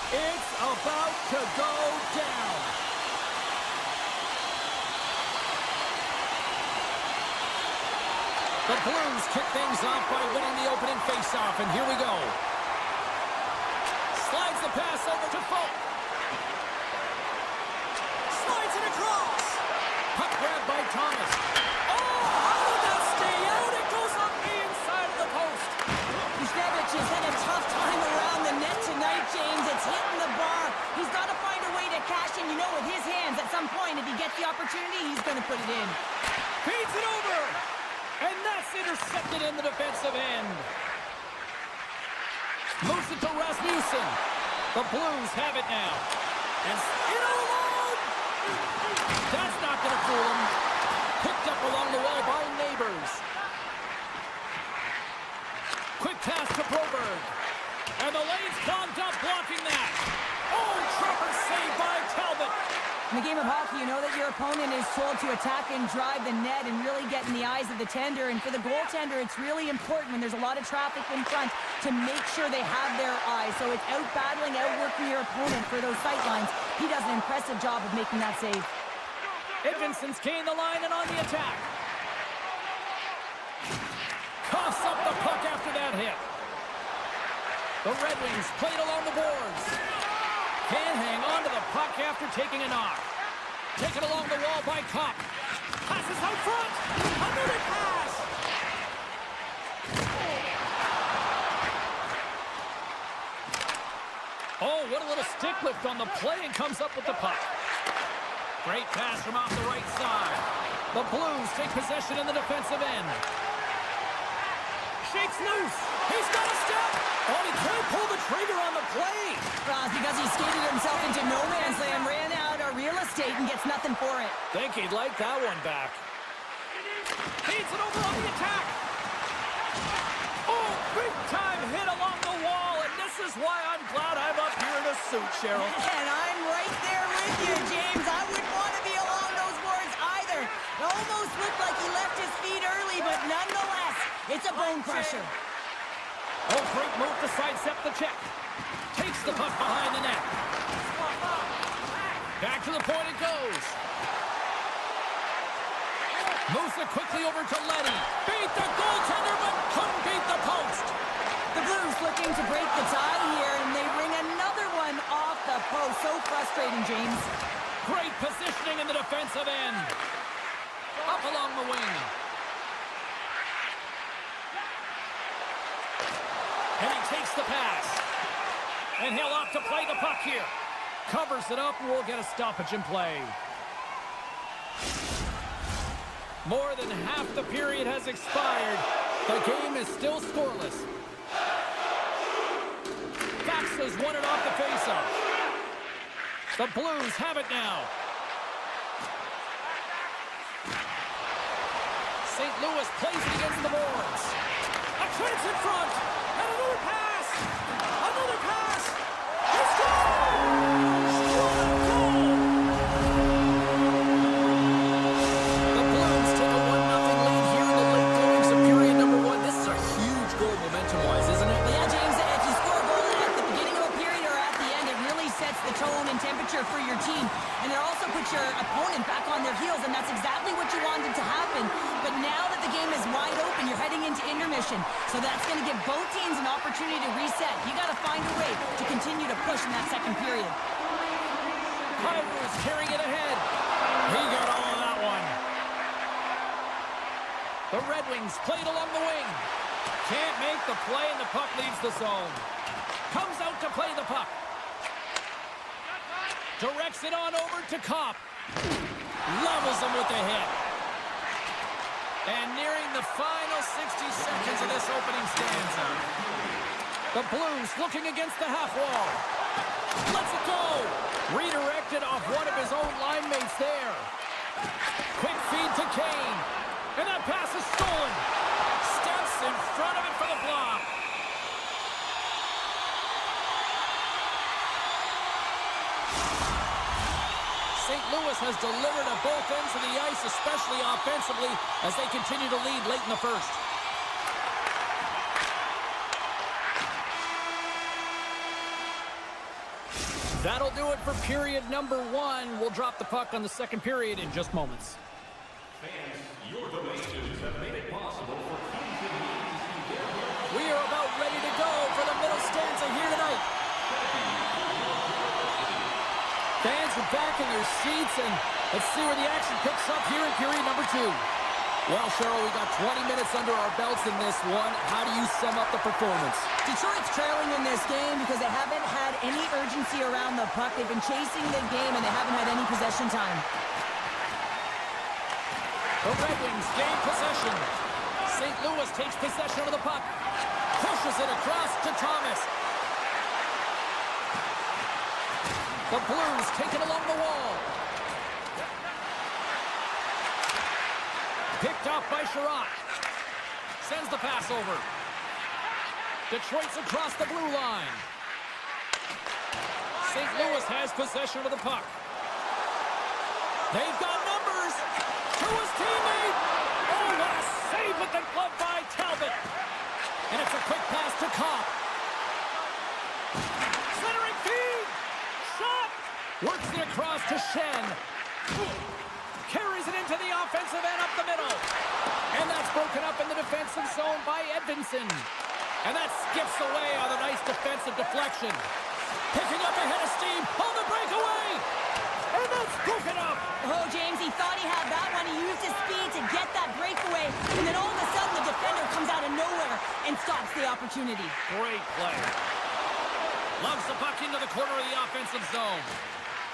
It's about to go down. The Blues kick things off by winning the opening faceoff, and here we go. Slides the pass over to Folk. Slides it across. Puck grab by Thomas. Oh, how did that stay out? It goes up the inside of the post. Buchnevich has had a tough time around the net tonight, James. It's hitting the bar. He's got to find a way to cash in. You know, with his hands, at some point, if he gets the opportunity, he's going to put it in. Feeds it over. And that's intercepted in the defensive end. Moves it to Rasmussen. The Blues have it now. And in alone. That's not going to fool him. Picked up along the wall by Neighbors. Quick pass to Broberg. And the lane's clogged up, blocking that. Oh, trapper saved by Talbot. In the game of hockey, you know that your opponent is told to attack and drive the net and really get in the eyes of the tender. And for the goaltender, it's really important when there's a lot of traffic in front to make sure they have their eyes. So it's out-battling, outworking your opponent for those sight lines. He does an impressive job of making that save. Edvinson's gained the line and on the attack. Coughs up the puck after that hit. The Red Wings played along the boards. Can't hang on to the puck after taking a knock. Taken along the wall by Kopp. Passes out front. Another pass. Oh, what a little stick lift on the play, and comes up with the puck. Great pass from off the right side. The Blues take possession in the defensive end. Shakes loose. He's got a step. Oh, he can't pull the trigger on the play. Well, because he skated himself into no man's land, ran out of real estate, and gets nothing for it. Think he'd like that one back. Feeds it over on the attack. Oh, big time hit along the wall, and this is why I'm glad I'm up here in a suit, Cheryl. And I'm right there with you, James. I wouldn't want to be along those boards either. It almost looked like he left his feet early, but nonetheless, it's a bone crusher. Oh, great move to sidestep the check. Takes the puck behind the net. Back to the point it goes. Moves it quickly over to Letty. Beat the goaltender, but couldn't beat the post. The Blues looking to break the tie here, and they ring another one off the post. So frustrating, James. Great positioning in the defensive end. Up along the wing. And he takes the pass. And he'll opt to play the puck here. Covers it up, and we'll get a stoppage in play. More than half the period has expired. The game is still scoreless. Fox has won it off the faceoff. The Blues have it now. St. Louis plays it against the boards. A chance in front. And another pass. Another pass. He scores! The Blues take a 1-0 lead here in the late goings of period number 1. This is a huge goal momentum-wise, isn't it? Yeah, James, if you score a goal at the beginning of a period or at the end, it really sets the tone and temperature for your team. And it also puts your opponent back on their heels, and that's exactly what you wanted to happen. happen. But now that the game is wide open, you're heading into intermission. So that's going to give both teams an opportunity to reset. You got to find a way to continue to push in that second period. Kyler is carrying it ahead. He got all of that one. The Red Wings played along the wing. Can't make the play, and the puck leaves the zone. Comes out to play the puck. Directs it on over to Kopp. Levels him with the hit. And nearing the final 60 seconds of this opening stanza. The Blues looking against the half wall. Lets it go. Redirected off one of his own line mates there. Quick feed to Kane. And that pass is stolen. Steps in front of it for the block. St. Louis has delivered at both ends of the ice, especially offensively, as they continue to lead late in the first. That'll do it for period number 1. We'll drop the puck on the second period in just moments. Fans, your donations have made it possible for teams in need to see their hero. We are about ready to go for the middle stanza here tonight. Fans are back in their seats, and let's see where the action picks up here in period number 2. Well, Cheryl, we got 20 minutes under our belts in this one. How do you sum up the performance? Detroit's trailing in this game because they haven't had any urgency around the puck. They've been chasing the game, and they haven't had any possession time. The Red Wings gain possession. St. Louis takes possession of the puck. Pushes it across to Thomas. The Blues take it along the wall. Picked off by Sherratt. Sends the pass over. Detroit's across the blue line. St. Louis has possession of the puck. They've got numbers. To his teammate. Oh, what a save with the glove by Talbot. And it's a quick pass to Kopp. Centering feed. Shot. Works it across to Shen. Carries it into the offensive end up the middle. And that's broken up in the defensive zone by Edvinsson. And that skips away on a nice defensive deflection. Picking up ahead of steam on the breakaway. And that's broken up. Oh, James, he thought he had that one. He used his speed to get that breakaway. And then all of a sudden, the defender comes out of nowhere and stops the opportunity. Great play. Loves the puck into the corner of the offensive zone.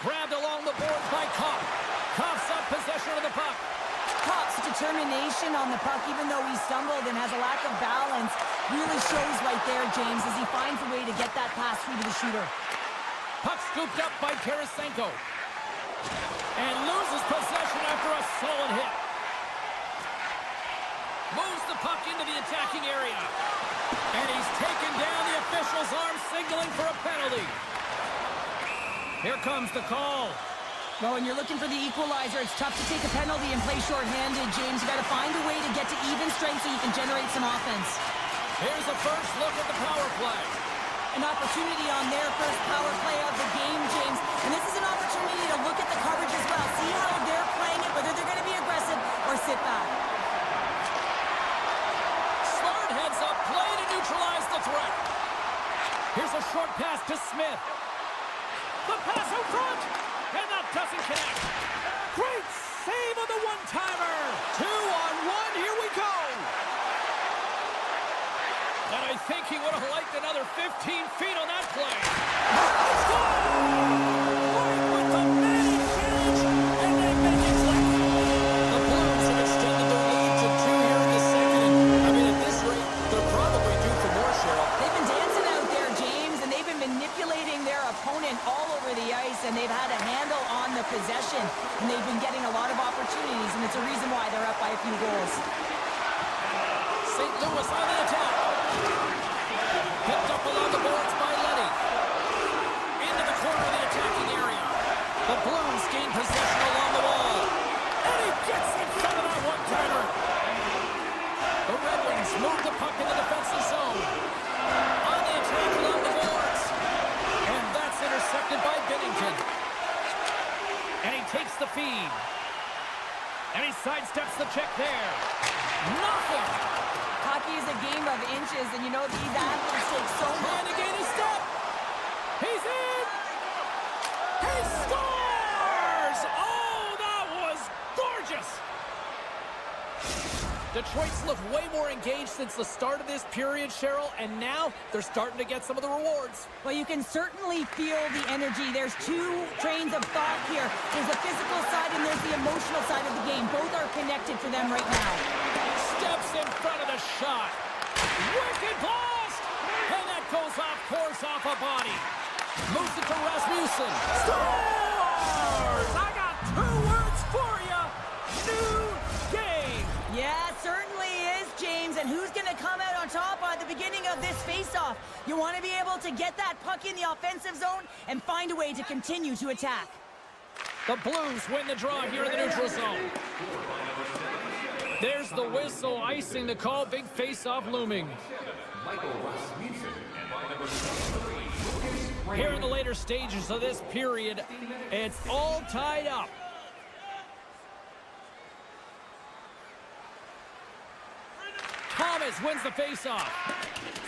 Grabbed along the boards by Kopp. Kopp's up possession of the puck. Kopp's determination on the puck, even though he stumbled and has a lack of balance, really shows right there, James, as he finds a way to get that pass through to the shooter. Puck scooped up by Tarasenko. And loses possession after a solid hit. Moves the puck into the attacking area. And he's taken down, the official's arm signaling for a penalty. Here comes the call. Well, when you're looking for the equalizer, it's tough to take a penalty and play shorthanded, James. You got to find a way to get to even strength so you can generate some offense. Here's a first look at the power play. An opportunity on their first power play of the game, James. And this is an opportunity to look at the coverage as well. See how they're playing it, whether they're going to be aggressive or sit back. Smart heads up play to neutralize the threat. Here's a short pass to Smith. The pass out front. And that doesn't connect. Great save on the one-timer. 2-on-1, here we go. And I think he would have liked another 15 feet on that play. Right with the man advantage, and they make it click. The Blues have extended their lead to 2 here in the second. I mean, at this rate, they're probably due for more, Cheryl. They've been dancing out there, James, and they've been manipulating their opponent all over the ice, and they've had a handle on the possession, and they've been getting a lot of opportunities, and it's a reason why they're up by a few goals. St. Louis on the attack. Picked up along the boards by Leddy. Into the corner of the attacking area. The Blues gain possession along the wall. And he gets in front of that one-timer. The Red Wings move the puck in the defensive zone. On the attack along the boards. And that's intercepted by Binnington. And he takes the feed. And he sidesteps the check there. Nothing. Hockey is a game of inches, and you know these athletes take so much. Trying to gain a step. He's in. He scores! Oh, that was gorgeous. Detroit's looked way more engaged since the start of this period, Cheryl, and now they're starting to get some of the rewards. Well, you can certainly feel the energy. There's two trains of thought here. There's the physical side and there's the emotional side of the game. Both are connected for them right now. Steps in front of the shot. Wicked blast! And that goes off course off a body. Moves it to Rasmussen. Scores! I got two words for you. New game. Yeah, certainly is, James. And who's going to come out on top at the beginning of this face-off? You want to be able to get that puck in the offensive zone and find a way to continue to attack. The Blues win the draw here in the neutral zone. There's the whistle, icing the call. Big face-off looming. Here in the later stages of this period, it's all tied up. Thomas wins the face-off.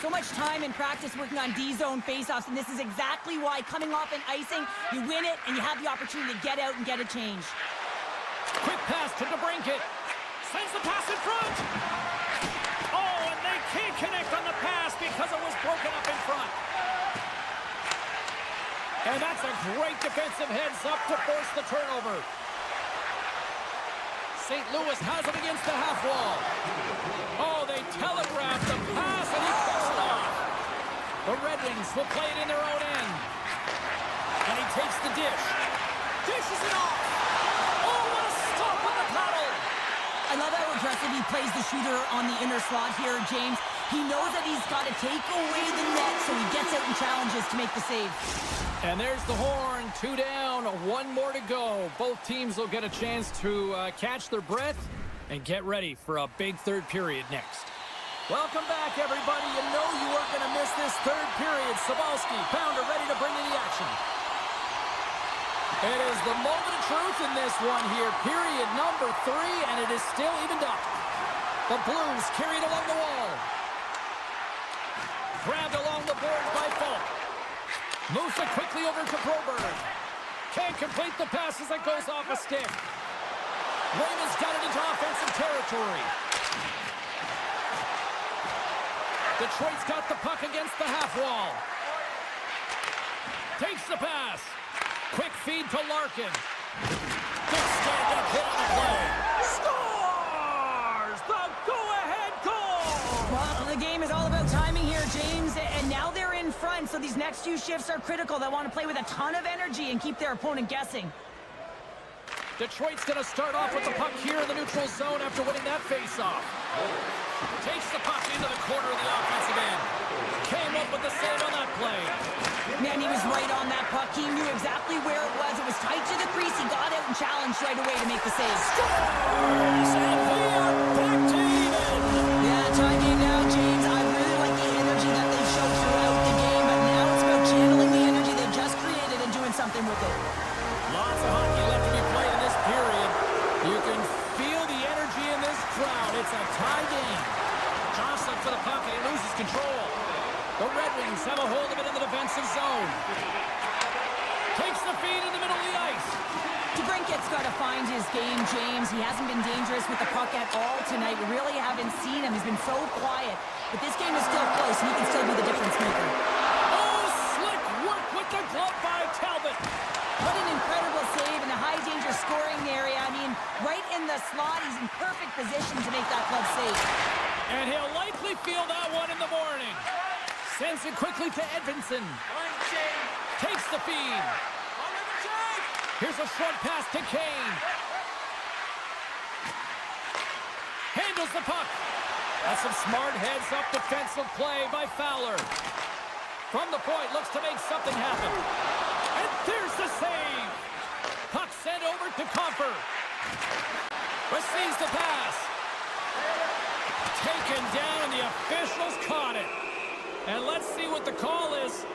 So much time in practice working on D-zone face-offs, and this is exactly why coming off an icing, you win it, and you have the opportunity to get out and get a change. Quick pass to DeBrincat. Sends the pass in front. Oh, and they can't connect on the pass because it was broken up in front. And that's a great defensive heads-up to force the turnover. St. Louis has it against the half wall. Oh, they telegraph the pass, and he picks it off. The Red Wings will play it in their own end. And he takes the dish. Dishes it off. Oh, what a stop with the paddle. I love how aggressive he plays the shooter on the inner slot here, James. He knows that he's got to take away the net, so he gets out and challenges to make the save. And there's the horn. 2 down, 1 more to go. Both teams will get a chance to catch their breath and get ready for a big third period next. Welcome back, everybody. You know you weren't going to miss this third period. Sabalski, Pounder ready to bring in the action. It is the moment of truth in this one here. Period number 3, and it is still evened up. The Blues carried along the wall. Grabbed along the boards by Falk. Moves it quickly over to Broberg. Can't complete the pass as it goes off a stick. Raymond's got it into offensive territory. Detroit's got the puck against the half wall. Takes the pass. Quick feed to Larkin. Good stand-up hit on the play. Scores! The go-ahead goal! Well, the game is all about timing here, James, and now they're in front, so these next few shifts are critical. They want to play with a ton of energy and keep their opponent guessing. Detroit's going to start off with the puck here in the neutral zone after winning that face-off. Takes the puck into the corner of the offensive end. Came up with the save on that play. Man, he was right on that puck. He knew exactly where it was. It was tight to the crease. He got out and challenged right away to make the save. Scores! And we are back to even. Yeah, tie game now, James. I really like the energy that they've shown throughout the game, but now it's about channeling the energy they've just created and doing something with it. Lots of hockey left to be played in this period. You can feel the energy in this crowd. It's a tie game. Johnson for the puck, and he loses control. The Red Wings have a hold of it in the defensive zone. Takes the feed in the middle of the ice. DeBrincat's got to find his game, James. He hasn't been dangerous with the puck at all tonight. We really haven't seen him. He's been so quiet. But this game is still close, and he can still be the difference maker. Oh, slick work with the glove by Talbot. What an incredible save in a high-danger scoring area. I mean, right in the slot, he's in perfect position to make that glove save. And he'll likely feel that one in the morning. Sends it quickly to Edvinsson. Takes the feed. Here's a short pass to Kane. Handles the puck. That's some smart heads-up defensive play by Fowler. From the point, looks to make something happen. And there's the save. Puck sent over to Comfer. Receives the pass. Taken down, and the officials caught it. And let's see what the call is.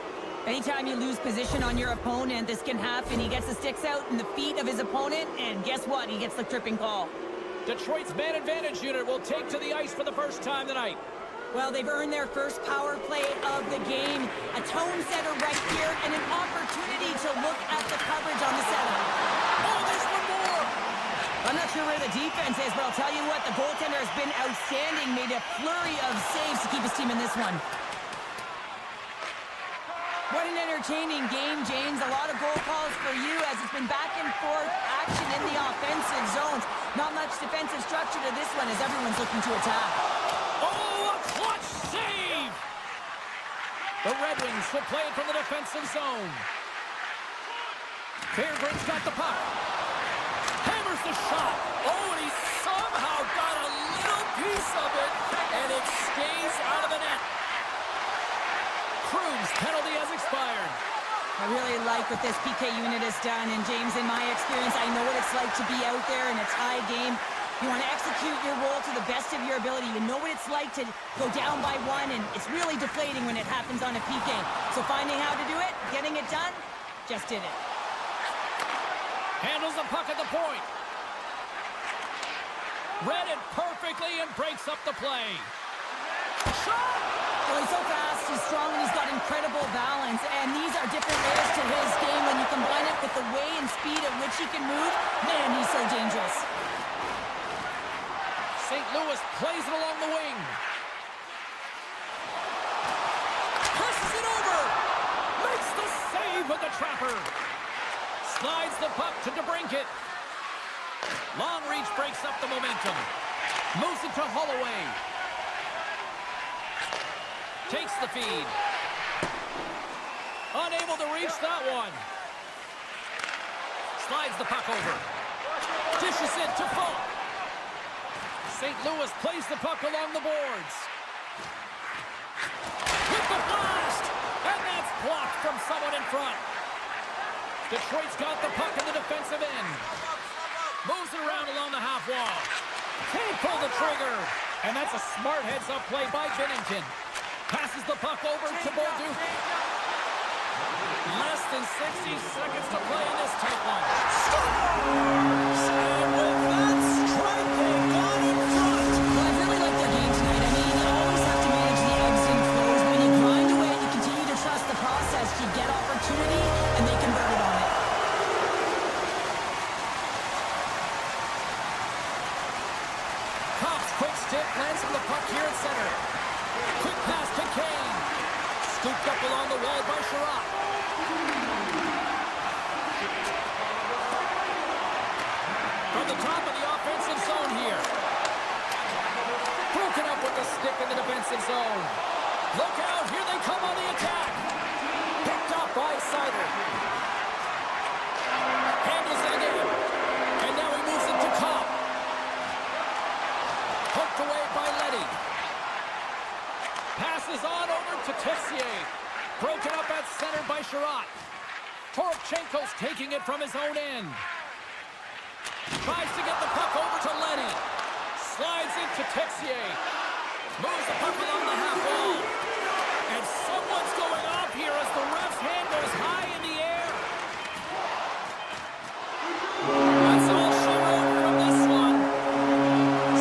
Anytime you lose position on your opponent, this can happen. He gets the sticks out in the feet of his opponent, and guess what? He gets the tripping call. Detroit's man advantage unit will take to the ice for the first time tonight. Well, they've earned their first power play of the game. A tone setter right here and an opportunity to look at the coverage on the setup. Oh, there's one more! I'm not sure where the defense is, but I'll tell you what, the goaltender has been outstanding. Made a flurry of saves to keep his team in this one. What an entertaining game, James. A lot of goal calls for you as it's been back and forth action in the offensive zones. Not much defensive structure to this one as everyone's looking to attack. Oh, a clutch save! The Red Wings will play it from the defensive zone. Fairbrain's got the puck. Hammers the shot. Oh, and he somehow got a little piece of it, and it stays out of the net. Crew's penalty has expired. I really like what this PK unit has done, and James, in my experience, I know what it's like to be out there in a tie game. You want to execute your role to the best of your ability. You know what it's like to go down by one, and it's really deflating when it happens on a PK. So finding how to do it, getting it done, just did it. Handles the puck at the point. Read it perfectly and breaks up the play. Shot! Well, he's so fast, he's strong, and he's got incredible balance. And these are different layers to his game. When you combine it with the way and speed at which he can move, man, he's so dangerous. St. Louis plays it along the wing. Passes it over. Makes the save with the trapper. Slides the puck to DeBrincat. Long reach breaks up the momentum. Moves it to Holloway. Takes the feed. Unable to reach that one. Slides the puck over. Dishes it to Falk. St. Louis plays the puck along the boards. With the blast! And that's blocked from someone in front. Detroit's got the puck in the defensive end. Moves it around along the half wall. Can't pull the trigger. And that's a smart heads-up play by Binnington. Passes the puck over to Bolduc. Less than 60 seconds to play in this tight one. Scores! And with that strike, they got in front. Well, I really like their game tonight. I mean, you always have to manage the ebbs and flows. When you grind away and you continue to trust the process, you get opportunity, and they converted on it. Cops quick stick lands from the puck here at center. Quick pass to Kane. Scooped up along the wall by Sherratt. From the top of the offensive zone here. Broken up with the stick in the defensive zone. Look out, here they come on the attack. Picked up by Sider. Handles it again. And now he moves it to Cobb. Poked away by Leddy. Passes on over to Tissier. Broken up at center by Sherratt. Toropchenko's taking it from his own end. Tries to get the puck over to Leddy. Slides into Tissier. Moves the puck along the half wall. And someone's going off here as the ref's hand goes high in the air. That's all she wrote from this one.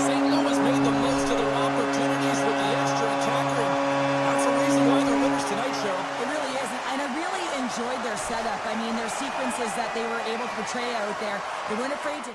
St. Louis made the most of their opportunities with the extra attacker. That's the reason why they're winners tonight, Cheryl. It really is, and I really enjoyed their setup. I mean, their sequences that they were able to portray out there. They weren't afraid to...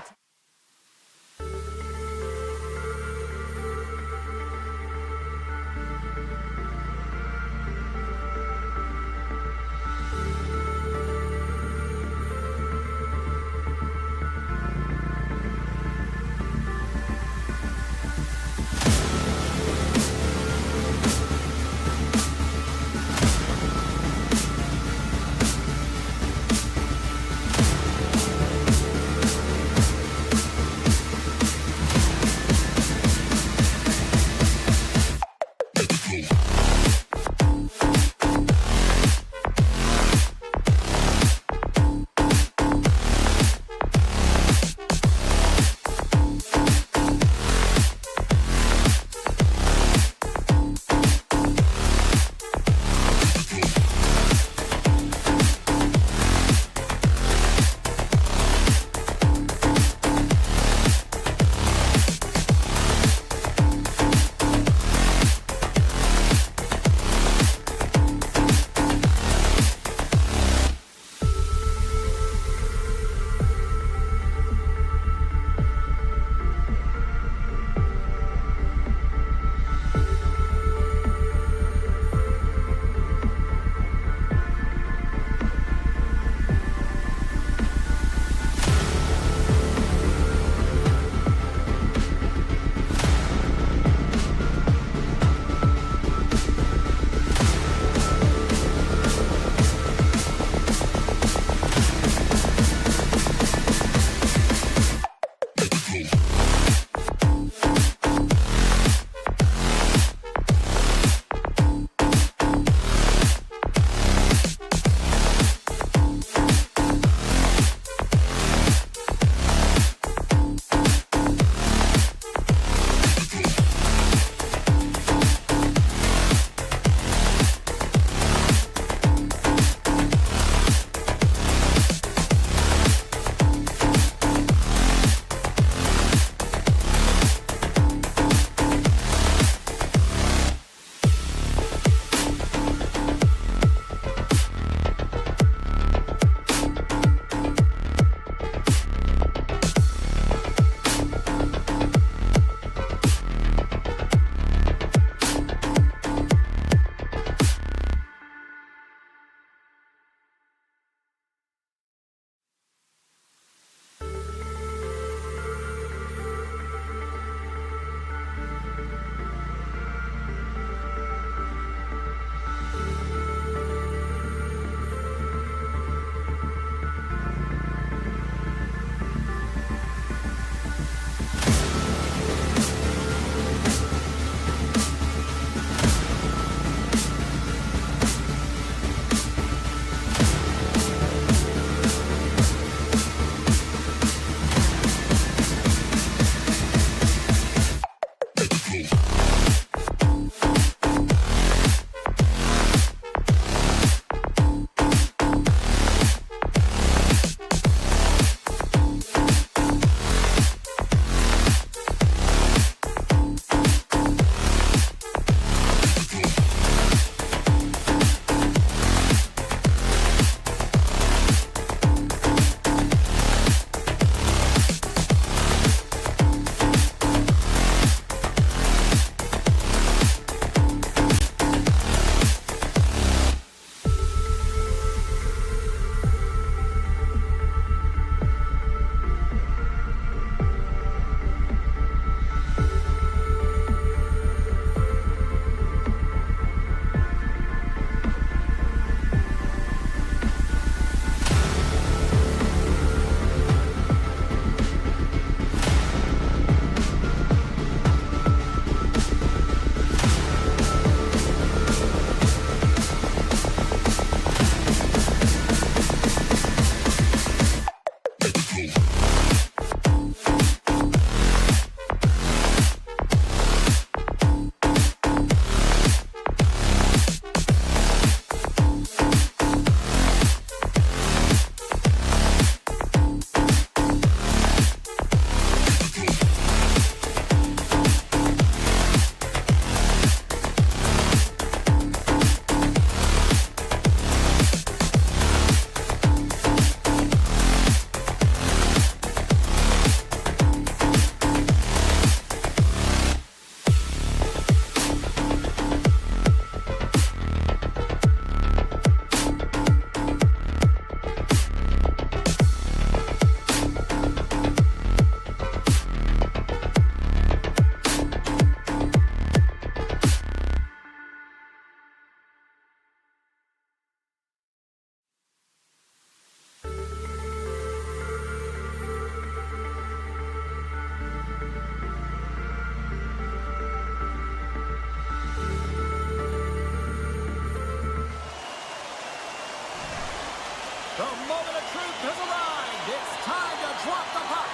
has arrived. It's time to drop the puck.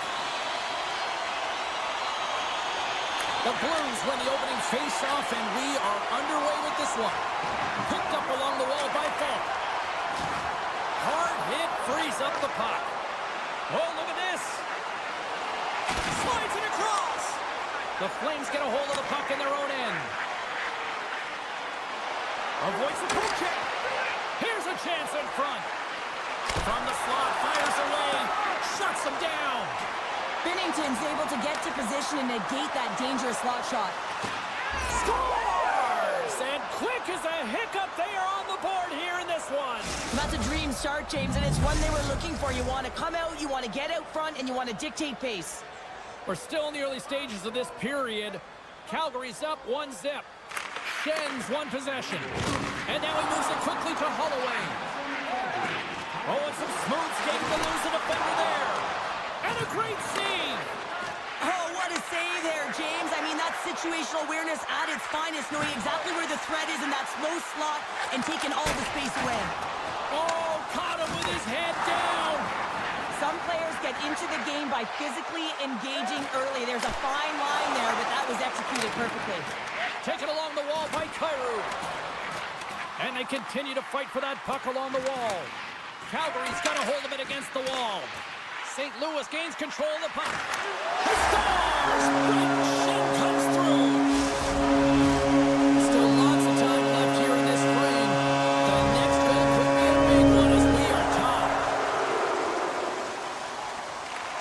The Blues win the opening face-off, and we are underway with this one. Picked up along the wall by Falk. Hard hit frees up the puck. Oh, look at this. Slides it across. The Flames get a hold of the puck in their own end. Avoids the poke check. Here's a chance in front. From the slot, fires away. Shuts him down. Binnington's able to get to position and negate that dangerous slot shot. Scores! And quick as a hiccup, they are on the board here in this one. That's a dream start, James, and it's one they were looking for. You want to come out, you want to get out front, and you want to dictate pace. We're still in the early stages of this period. Calgary's up 1-0. Schen's one possession. And now he moves it quickly to Holloway. Oh, and some smooth skating to lose the defender there. And a great save. Oh, what a save there, James. I mean, that's situational awareness at its finest, knowing exactly where the threat is in that slow slot and taking all the space away. Oh, caught him with his head down. Some players get into the game by physically engaging early. There's a fine line there, but that was executed perfectly. Taken along the wall by Kyrou. And they continue to fight for that puck along the wall. Calgary's got a hold of it against the wall. St. Louis gains control of the puck. He scores! Shen comes through. Still lots of time left here in this frame. The next goal could be a big one as we are tied.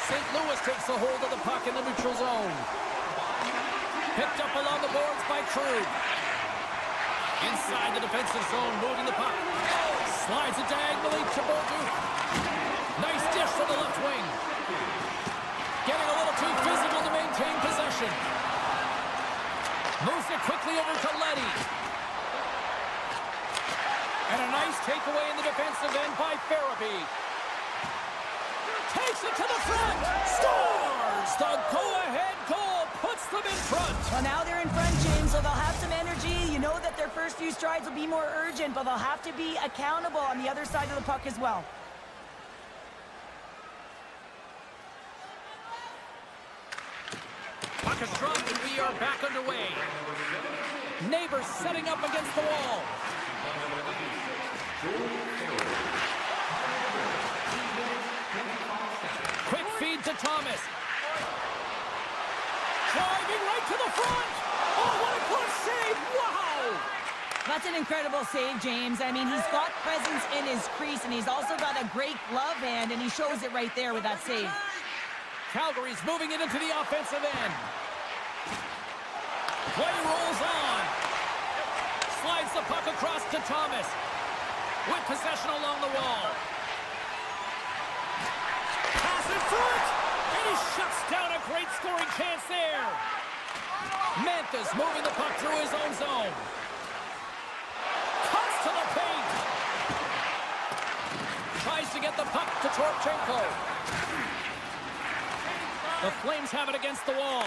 St. Louis takes a hold of the puck in the neutral zone. Picked up along the boards by Krug. Inside the defensive zone, moving the puck. Slides it diagonally to Bordeaux. Nice dish from the left wing. Getting a little too physical to maintain possession. Moves it quickly over to Leddy. And a nice takeaway in the defensive end by Farabee. Takes it to the front. Scores! The go-ahead goal puts them in front. Well, now they're in front, James, so they'll have some energy. You know that their first few strides will be more urgent, but they'll have to be accountable on the other side of the puck as well. Puck is dropped and we are back underway. Neighbors setting up against the wall. Quick feed to Thomas. Driving right to the front. Oh, what a close save. Wow. That's an incredible save, James. I mean, he's got presence in his crease, and he's also got a great glove hand, and he shows it right there with that save. Calgary's moving it into the offensive end. Play rolls on. Slides the puck across to Thomas. With possession along the wall. Pass in front. And he shuts down a great scoring chance there. Mantha's moving the puck through his own zone. Cuts to the paint. Tries to get the puck to Torchenko. The Flames have it against the wall.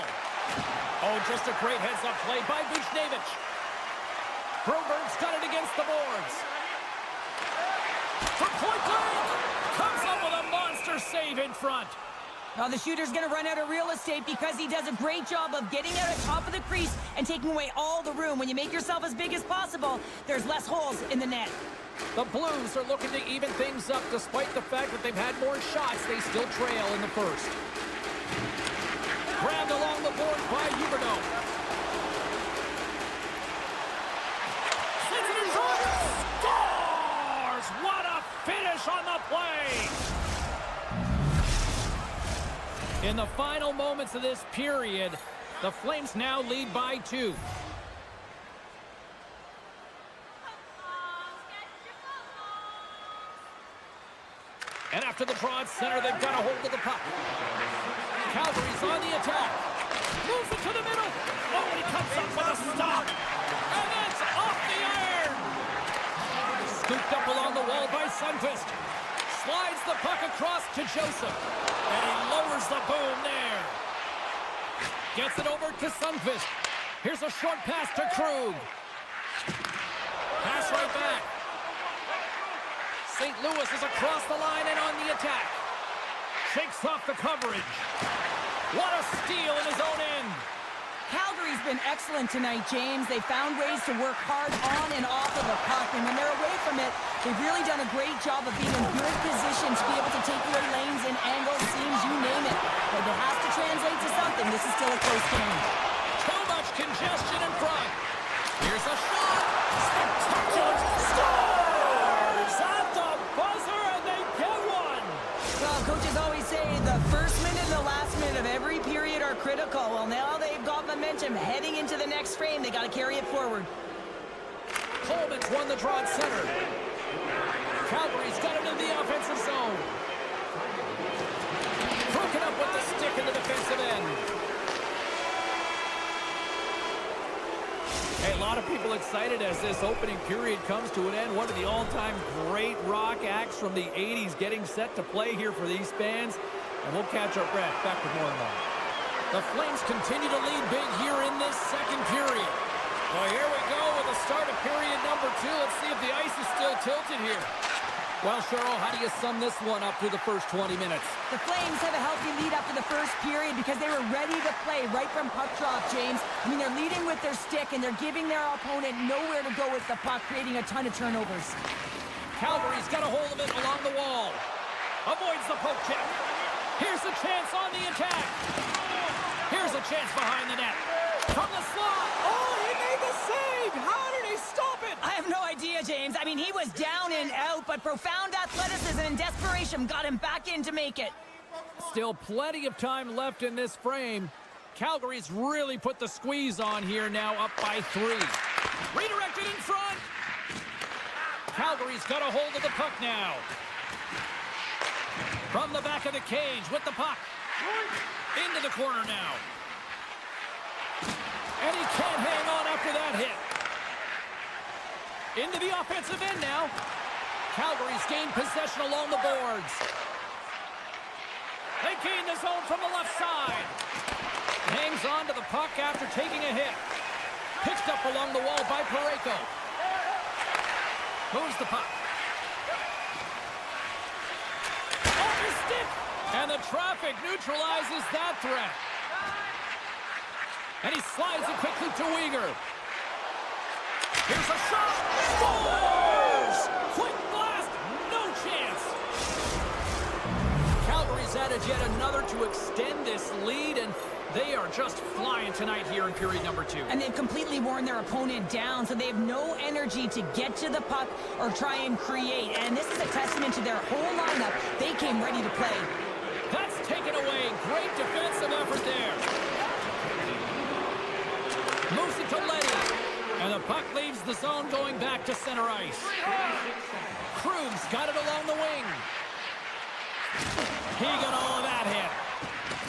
Oh, just a great heads-up play by Buchnevich. Broberg's got it against the boards. From point blank, comes up with a monster save in front. Now the shooter's going to run out of real estate because he does a great job of getting out at top of the crease and taking away all the room. When you make yourself as big as possible, there's less holes in the net. The Blues are looking to even things up. Despite the fact that they've had more shots, they still trail in the first. Grabbed along the board by Huberdeau. Sends it in front. Scores! What a finish on the play! In the final moments of this period, the Flames now lead by 2. And after the draw at center, they've got a hold of the puck. Calgary's on the attack. Moves it to the middle. Oh, and he comes up with a stop. And that's off the iron. Scooped up along the wall by Sundqvist. Slides the puck across to Joseph. And he lowers the boom there. Gets it over to Sundqvist. Here's a short pass to Krug. Pass right back. St. Louis is across the line and on the attack. Shakes off the coverage. What a steal in his own end. Calgary's been excellent tonight, James. They found ways to work hard on and off of the puck, and when they're away from it, they've really done a great job of being in good position to be able to take away lanes and angles, seams, you name it. But it has to translate to something. This is still a close game. Too much congestion in front. Here's a shot. Spectacular. Scores at the buzzer, and they get one. Well, coaches always say the first minute and the last minute of every period are critical. Well, now they've got momentum heading into the next frame. They got to carry it forward. Coleman's won the draw at center. Calgary's got it in the offensive zone. Broken up with the stick in the defensive end. Hey, a lot of people excited as this opening period comes to an end. One of the all-time great rock acts from the 80s getting set to play here for these fans. And we'll catch our breath. Back with more of that. The Flames continue to lead big here in this second period. Well, here we go with the start of period number 2. Let's see if the ice is still tilted here. Well, Cheryl, how do you sum this one up through the first 20 minutes? The Flames have a healthy lead after the first period because they were ready to play right from puck drop, James. I mean, they're leading with their stick, and they're giving their opponent nowhere to go with the puck, creating a ton of turnovers. Calgary's got a hold of it along the wall. Avoids the poke check. Here's a chance on the attack. Here's a chance behind the net. From the slot. Oh, he made the save. How did he stop it? I have no idea, James. I mean, he was down and out, but profound athleticism and desperation got him back in to make it. Still plenty of time left in this frame. Calgary's really put the squeeze on here now, up by 3. Redirected in front. Calgary's got a hold of the puck now. From the back of the cage with the puck. Into the corner now. And he can't hang on after that hit. Into the offensive end now. Calgary's gained possession along the boards. They gain the zone from the left side. Hangs on to the puck after taking a hit. Picked up along the wall by Parayko. Moves the puck. Off his stick. And the traffic neutralizes that threat. And he slides it quickly to Weegar. Here's a shot. Scores! Quick blast. No chance. Calgary's added yet another to extend this lead, and they are just flying tonight here in period number 2. And they've completely worn their opponent down, so they have no energy to get to the puck or try and create. And this is a testament to their whole lineup. They came ready to play. That's taken away. Great defensive effort there. Moves it to Letty. And the puck leaves the zone going back to center ice. Krug's got it along the wing. He got all of that hit.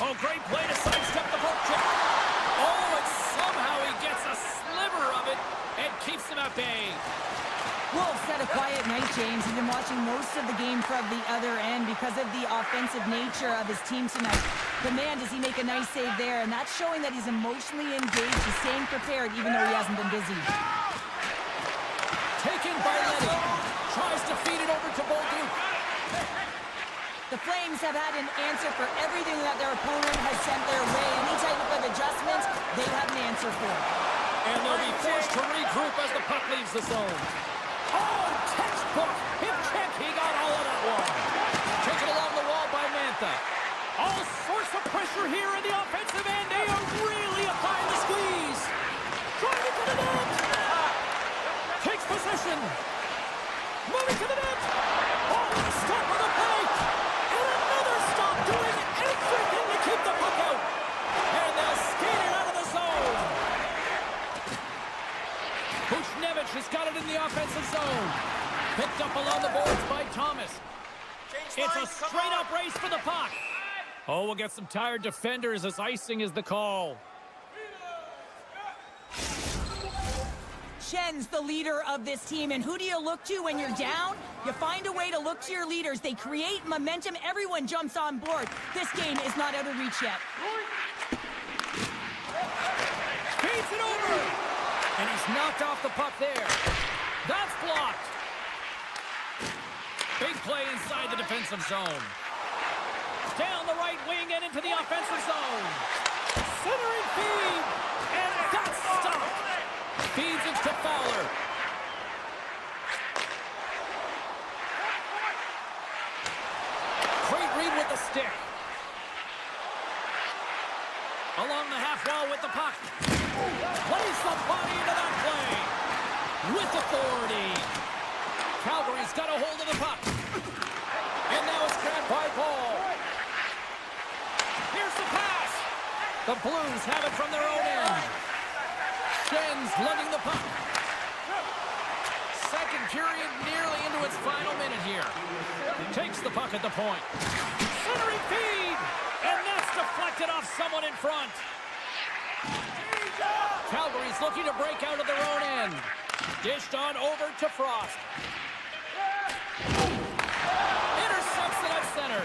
Oh, great play to sidestep the poke check. Oh, and somehow he gets a sliver of it and keeps him at bay. Wolves had a quiet night, James. He's been watching most of the game from the other end because of the offensive nature of his team tonight. But man, does he make a nice save there, and that's showing that he's emotionally engaged. He's staying prepared even though he hasn't been busy. Taken by Letty. Tries to feed it over to Bolduc. The Flames have had an answer for everything that their opponent has sent their way. Any type of adjustments, they have an answer for. And they'll be forced to regroup as the puck leaves the zone. Oh, textbook hip check. He got all of that one. Taken along the wall by Mantha. All sorts of pressure here in the offensive end. They are really applying the squeeze. Driving to the net. Takes possession. Moving to the net. Oh, what a stop on the play. And another stop doing everything to keep the puck out. And they'll skate it out of the zone. Buchnevich has got it in the offensive zone. Picked up along the boards by Thomas. It's a straight-up race for the puck. Oh, we'll get some tired defenders as icing is the call. Schen's the leader of this team, and who do you look to when you're down? You find a way to look to your leaders. They create momentum. Everyone jumps on board. This game is not out of reach yet. Feeds it over. And he's knocked off the puck there. That's blocked. Big play inside the defensive zone. Down the right wing and into the offensive zone. Centering feed. And that's stopped. Feeds it to Fowler. Great read with the stick. Along the half wall with the puck. Plays the body into that play. With authority. Calgary's got a hold of the puck. And now it's grabbed by Paul. Here's the pass. The Blues have it from their own end. Schen's lugging the puck. Second period nearly into its final minute here. Takes the puck at the point. Centering feed. And that's deflected off someone in front. Calgary's looking to break out of their own end. Dished on over to Frost. Intercepts it at center.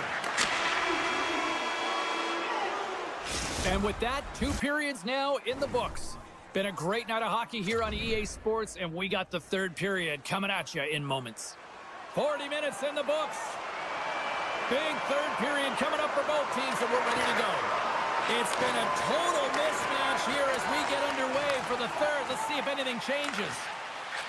And with that, 2 periods now in the books. Been a great night of hockey here on EA Sports, and we got the third period coming at you in moments. 40 minutes in the books. Big third period coming up for both teams, and we're ready to go. It's been a total mismatch here as we get underway for the third. Let's see if anything changes.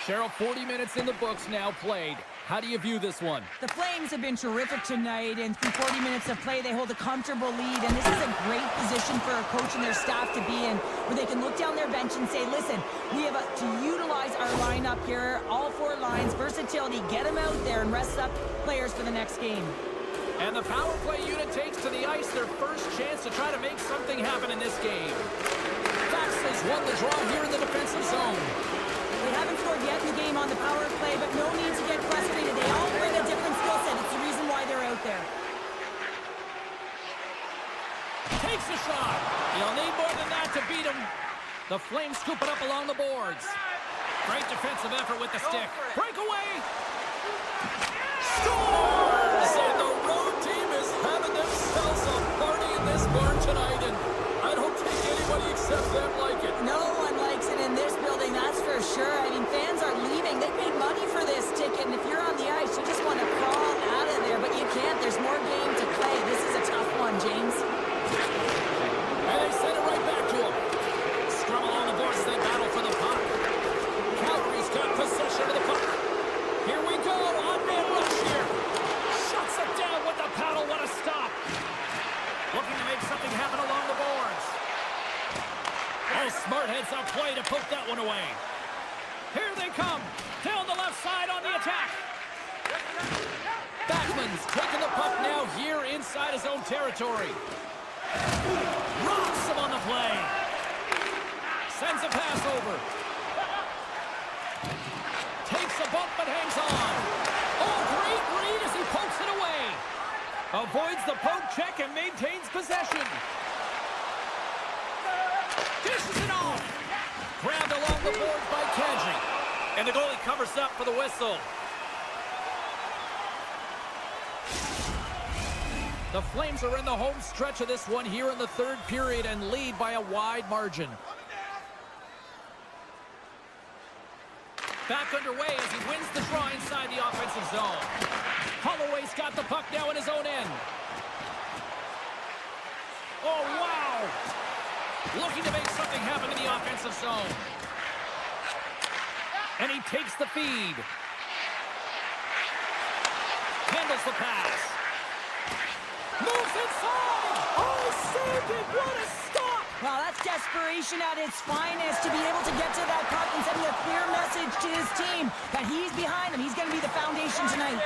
Cheryl, 40 minutes in the books now played. How do you view this one? The Flames have been terrific tonight, and through 40 minutes of play, they hold a comfortable lead, and this is a great position for a coach and their staff to be in, where they can look down their bench and say, listen, we have to utilize our lineup here, all 4 lines, versatility, get them out there and rest up players for the next game. And the power play unit takes to the ice their first chance to try to make something happen in this game. Fax has won the draw here in the defensive zone. They haven't scored yet in the game on the power play, but no need to get frustrated. They all bring a different skill set. It's the reason why they're out there. Takes a shot. You'll need more than that to beat him. The Flames scoop it up along the boards. Great defensive effort with the stick. Breakaway. Scores! And the road team is having themselves a party in this barn tonight, and I don't think anybody except them like it. No one likes it in this building, that's for sure. I mean, fans are leaving. They paid money for this ticket, and if you're on the ice, you just want to crawl out of there, but you can't. There's more game to play. This is a tough one, James. And they send it right back to him. Scrum along the boards, they battle for the puck. Calgary's got possession of the puck. Here we go, on-man rush here. Shuts it down with the paddle, what a stop. Looking to make something happen along the boards. Oh, smart heads up play to poke that one away. Here they come. Down the left side on the attack. Backman's taking the puck now here inside his own territory. Rocks him on the play. Sends a pass over. Takes a bump but hangs on. Oh, great read as he pokes it away. Avoids the poke check and maintains possession. Dishes it off. Grabbed along the boards by Kadri. And the goalie covers up for the whistle. The Flames are in the home stretch of this one here in the third period and lead by a wide margin. Back underway as he wins the draw inside the offensive zone. Holloway's got the puck now in his own end. Oh, wow! Looking to make something happen in the offensive zone. And he takes the feed. Handles the pass. Moves inside! Oh, saved it! What a stop! Well, that's desperation at its finest to be able to get to that puck and sending a clear message to his team that he's behind them. He's going to be the foundation tonight.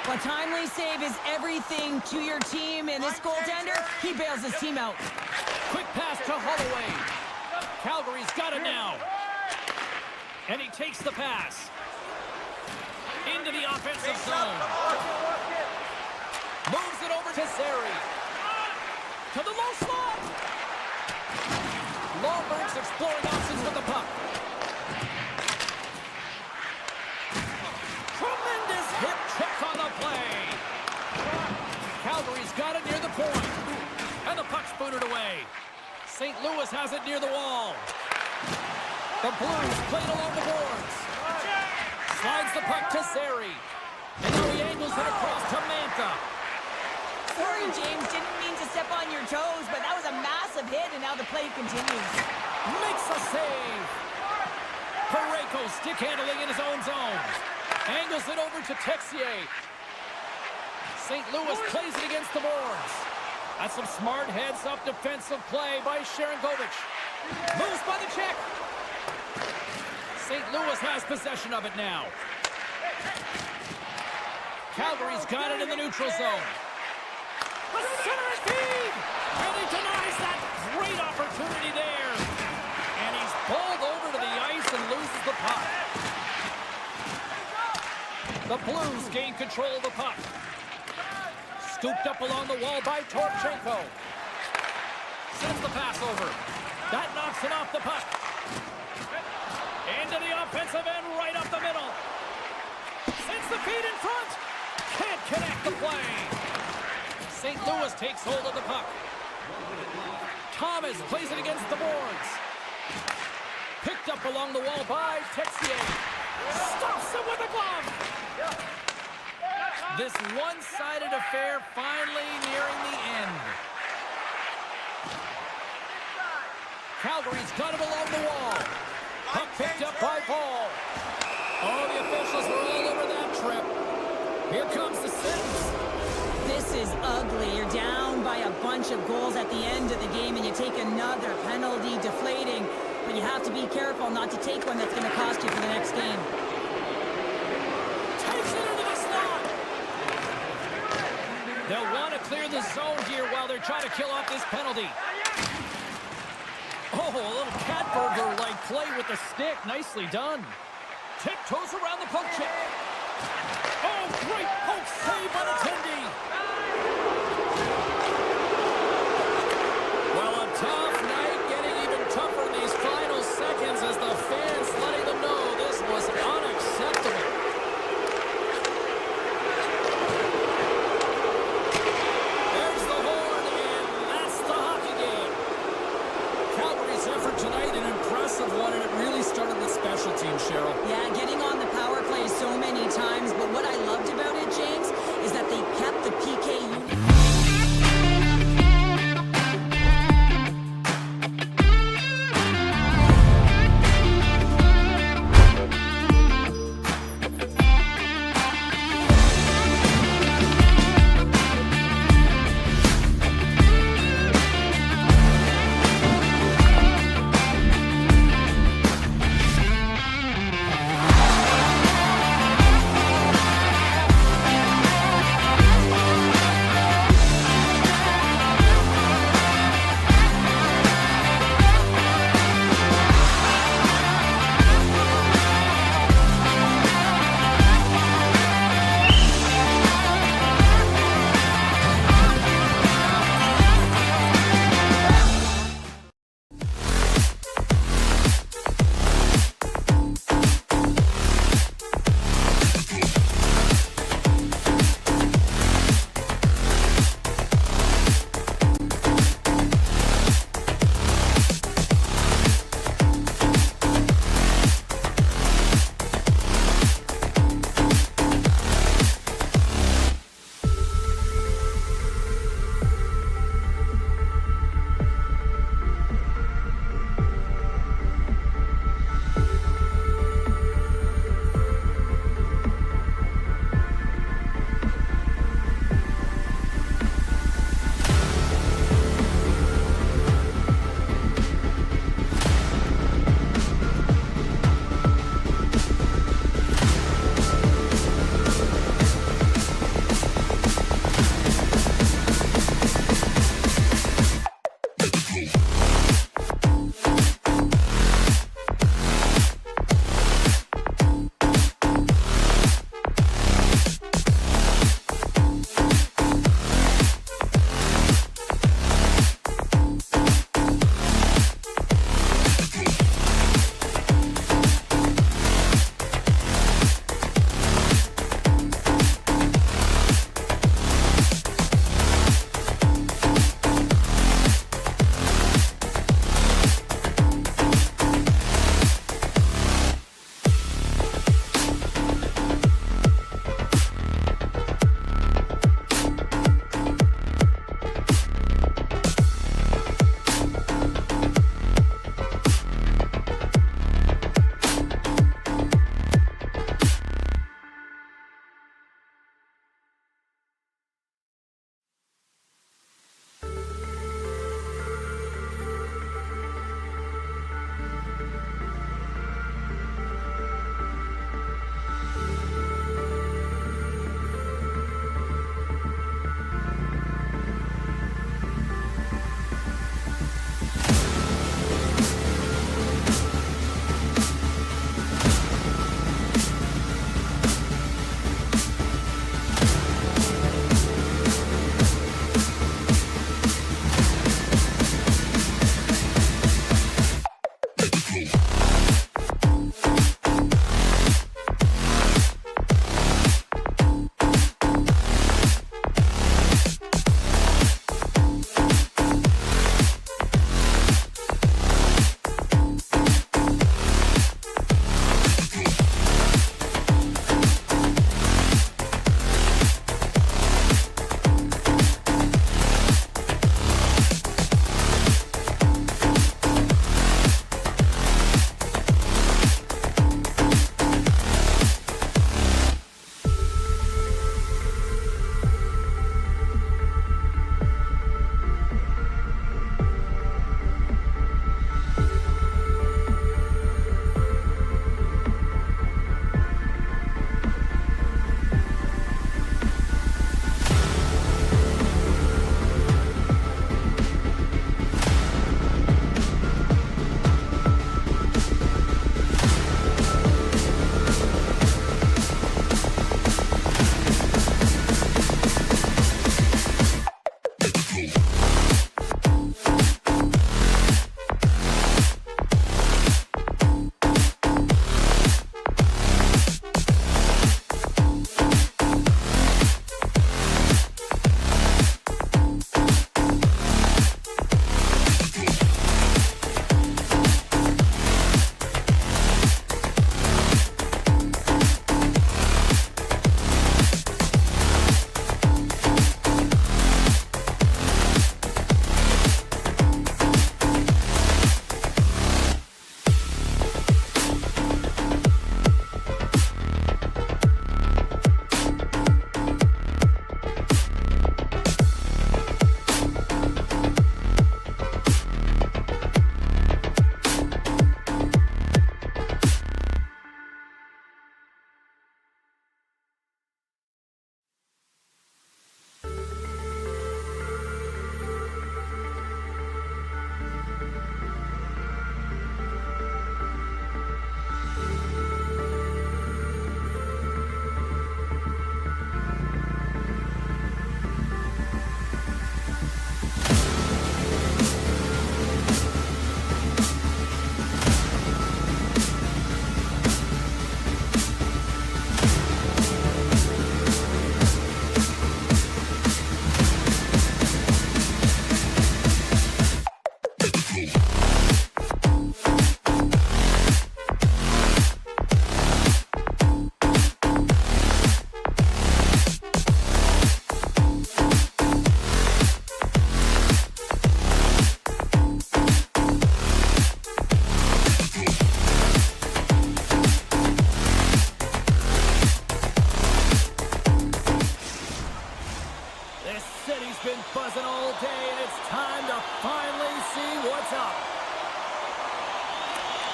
A timely save is everything to your team, and this goaltender, he bails his team out. Quick pass to Holloway. Calgary's got it now. And he takes the pass. Into the offensive zone. Moves it over to Zary. To the low slot. Lomberg's exploring options with the puck. Tremendous hip check on the play. Calgary's got it near the point. And the puck's booted away. St. Louis has it near the wall. The Blues played along the boards. Slides the puck to Zary. And now he angles it across to MaakY. Sorry, James, didn't mean to step on your toes, but that was a massive hit, and now the play continues. Makes a save. Parayko stick handling in his own zone. Angles it over to Texier. St. Louis plays it against the boards. That's some smart heads-up defensive play by Sharangovich. Moves by the Czech. St. Louis has possession of it now. Calgary's got it in the neutral zone. A center feed! And he denies that great opportunity there. And he's pulled over to the ice and loses the puck. The Blues gain control of the puck. Scooped up along the wall by Torchenko. Sends the pass over. That knocks it off the puck. Into the offensive end, right up the middle. Sends the feed in front. Can't connect the play. St. Louis takes hold of the puck. Thomas plays it against the boards. Picked up along the wall by Texier. Stops him with a glove. This one-sided affair finally nearing the end. Calgary's got it along the wall. Puck picked up by Paul. Oh, the officials were all over that trip. Here comes the sentence. This is ugly. You're down by a bunch of goals at the end of the game, and you take another penalty, deflating. But you have to be careful not to take one that's going to cost you for the next game. Takes it into the slot. They'll want to clear the zone here while they're trying to kill off this penalty. Oh, a little cat burglar-like play with the stick. Nicely done. Tiptoes around the puck check. Oh, great poke save by the Tindy. Well, a tough night, getting even tougher in these final seconds as the fans letting them know this was unacceptable. There's the horn, and that's the hockey game. Calgary's effort tonight, an impressive one, and it really started with special teams, Cheryl. Yeah, getting on the power play so many times, but what I loved about it, James, is that they kept the peak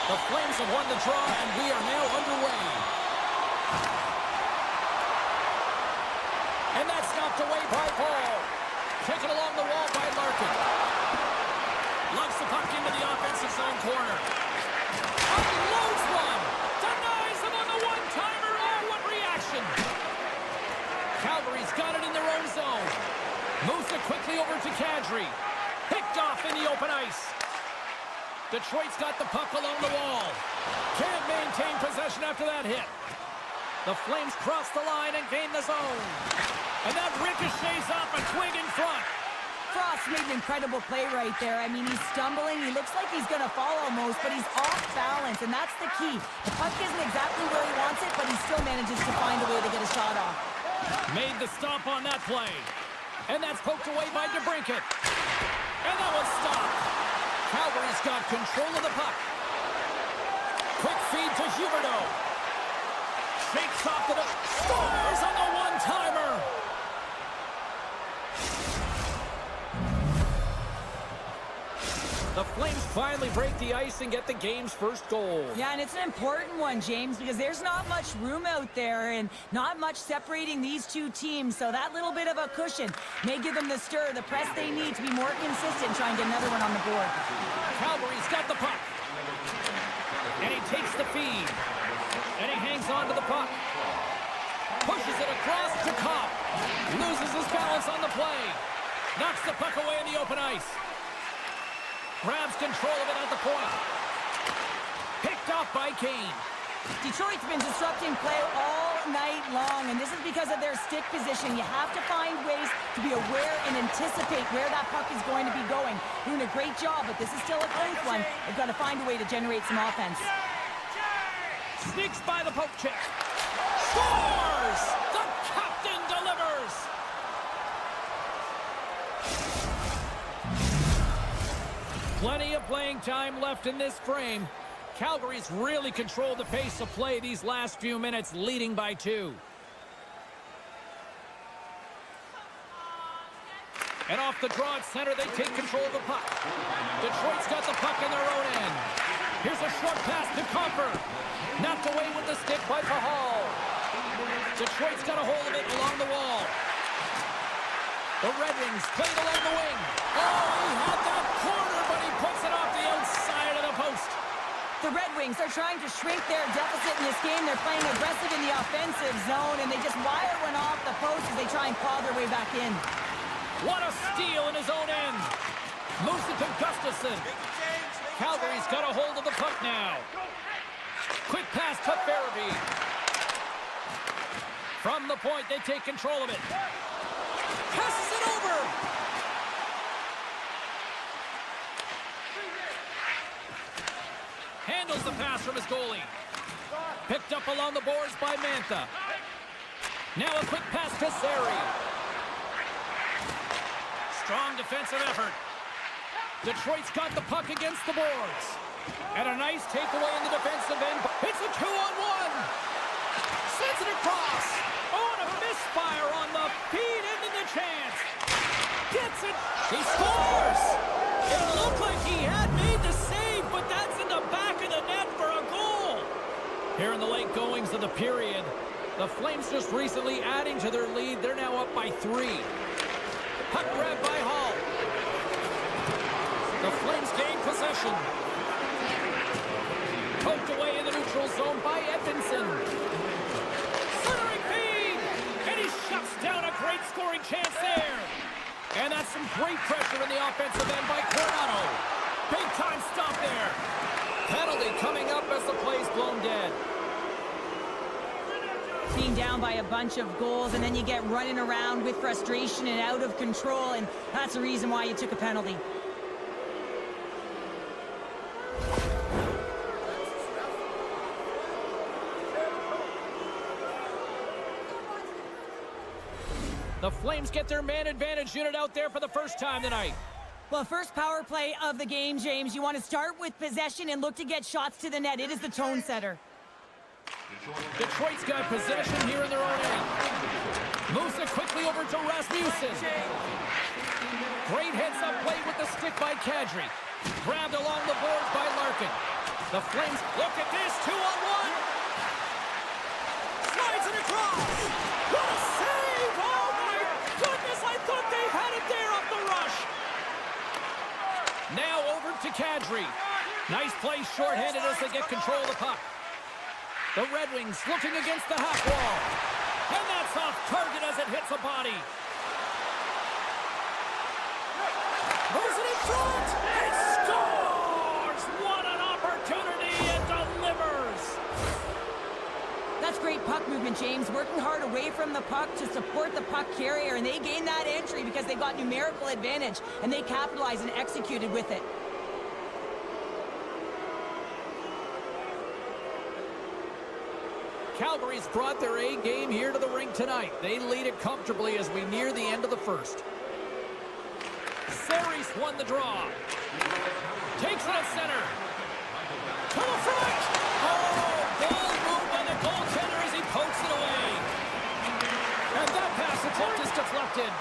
The Flames have won the draw, and we are now underway. And that's knocked away by Paul. Taken along the wall by Larkin. Lugs the puck into the offensive zone corner. Unloads one. Denies him on the one-timer. Oh, what reaction. Calgary's got it in their own zone. Moves it quickly over to Kadri. Picked off in the open ice. Detroit's got the puck along the wall. Can't maintain possession after that hit. The Flames cross the line and gain the zone. And that ricochets off a twig in front. Frost made an incredible play right there. I mean, he's stumbling. He looks like he's going to fall almost, but he's off balance, and that's the key. The puck isn't exactly where he wants it, but he still manages to find a way to get a shot off. Made the stop on that play. And that's poked away by DeBrincat. And that was stopped. Calgary's got control of the puck. Quick feed to Huberdeau. Shakes off the net. Scores on the one-timer. The Flames finally break the ice and get the game's first goal. Yeah, and it's an important one, James, because there's not much room out there and not much separating these two teams. So that little bit of a cushion may give them the stir, the press they need to be more consistent, try and get another one on the board. Calgary's got the puck. And he takes the feed. And he hangs on to the puck. Pushes it across to Kopp. Loses his balance on the play. Knocks the puck away in the open ice. Grabs control of it at the point. Picked off by Kane. Detroit's been disrupting play all night long, and this is because of their stick position. You have to find ways to be aware and anticipate where that puck is going to be going. Doing a great job, but this is still a close one. They've got to find a way to generate some offense. Sneaks by the poke check. Scores! The captain delivers! Plenty of playing time left in this frame. Calgary's really controlled the pace of play these last few minutes, leading by 2. And off the draw at center, they take control of the puck. Detroit's got the puck in their own end. Here's a short pass to Comfort. Knocked away with the stick by Pahal. Detroit's got a hold of it along the wall. The Red Wings played along the wing. Oh, he had that corner, but he puts it off the outside of the post. The Red Wings are trying to shrink their deficit in this game. They're playing aggressive in the offensive zone, and they just wire one off the post as they try and claw their way back in. What a steal in his own end. Moves it to Gustafsson. Calgary's got a hold of the puck now. Quick pass to Farabee. From the point, they take control of it. Passes it over. Handles the pass from his goalie. Picked up along the boards by Mantha. Now a quick pass to Sari. Strong defensive effort. Detroit's got the puck against the boards. And a nice takeaway in the defensive end. It's a 2-on-1. Sends it across. Oh, and a misfire on the feed into the chance. Gets it. He scores. It looked like he had made the save, but that's in the back of the net for a goal. Here in the late goings of the period, the Flames just recently adding to their lead. They're now up by 3. Puck grab by Hall. The Flames gain possession. Poked away in the neutral zone by Edmondson. Centering feed! And he shuts down a great scoring chance there. And that's some great pressure in the offensive end by Coronado. Big time stop there. Penalty coming up as the play's blown dead. Being down by a bunch of goals, and then you get running around with frustration and out of control, and that's the reason why you took a penalty. The Flames get their man advantage unit out there for the first time tonight. Well, first power play of the game, James. You want to start with possession and look to get shots to the net. It is the tone setter. Detroit's got possession here in their own end. Moves it quickly over to Rasmussen. Great heads-up play with the stick by Kadri. Grabbed along the boards by Larkin. The Flames, look at this, 2-on-1. Slides it across. What a save! Oh my goodness, I thought they had it there off the rush. Now over to Kadri. Nice play shorthanded as they get control of the puck. The Red Wings looking against the half wall. And that's off target as it hits a body. Moves it in front. And scores! What an opportunity, and delivers! That's great puck movement, James. Working hard away from the puck to support the puck carrier, and they gained that entry because they got numerical advantage, and they capitalized and executed with it. Calgary's brought their A game here to the rink tonight. They lead it comfortably as we near the end of the first. Series won the draw. Takes it at center. To the front! Oh, bold move by the goaltender as he pokes it away. And that pass attempt is deflected.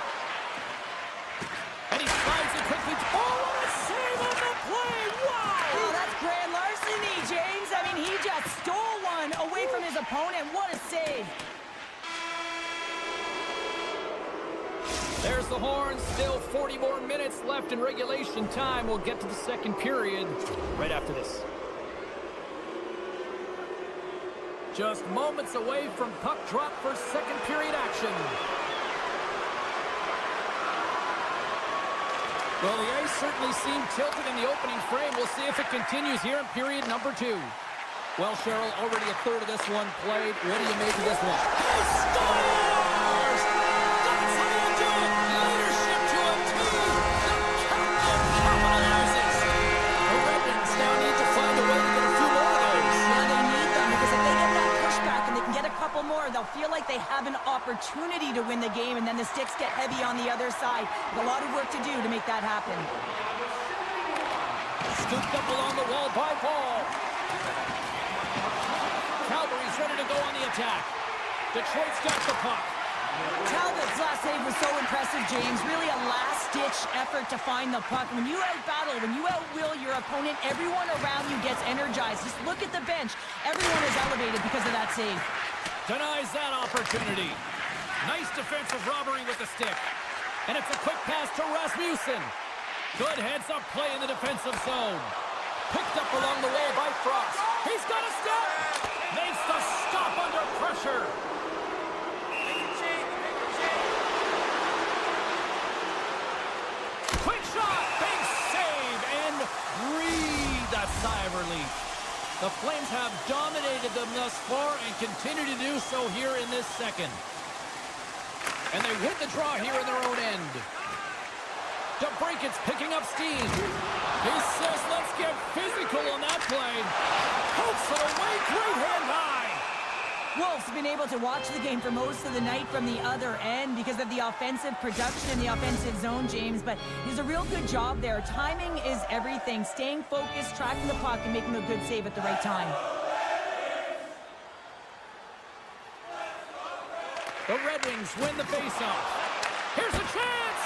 And he slides it quickly. Oh, what a save on the play! Wow! Oh, that's grand larceny, James. I mean, he just stole one away from his opponent. What a save. There's the horn. Still 40 more minutes left in regulation time. We'll get to the second period right after this. Just moments away from puck drop for second period action. Well, the ice certainly seemed tilted in the opening frame. We'll see if it continues here in period number 2. Well, Cheryl, already a third of this one played. What do you make of this one? He scores! That's how you do it! Leadership to a team! The captain capitalizes! The Red Wings now need to find a way to get a few more of those. Yeah, they need them because if they get that pushback and they can get a couple more, they'll feel like they have an opportunity to win the game, and then the sticks get heavy on the other side. There's a lot of work to do to make that happen. Scooped up along the wall by Paul. Calgary's ready to go on the attack. Detroit's got the puck. Talbot's last save was so impressive, James. Really a last-ditch effort to find the puck. When you out-battle, when you out-will your opponent, everyone around you gets energized. Just look at the bench. Everyone is elevated because of that save. Denies that opportunity. Nice defensive robbery with the stick. And it's a quick pass to Rasmussen. Good heads-up play in the defensive zone. Picked up along the wall by Frost. He's got a step. Makes the stop under pressure. Quick shot. Big save. And breathe a sigh of relief. The Flames have dominated them thus far and continue to do so here in this second. And they win the draw here in their own end. DeBrinket's picking up steam. He says, let's get physical on that play. Pokes it away, great hand high. Wolves have been able to watch the game for most of the night from the other end because of the offensive production in the offensive zone, James, but he does a real good job there. Timing is everything. Staying focused, tracking the puck, and making a good save at the right time. The Red Wings win the faceoff. Here's a chance!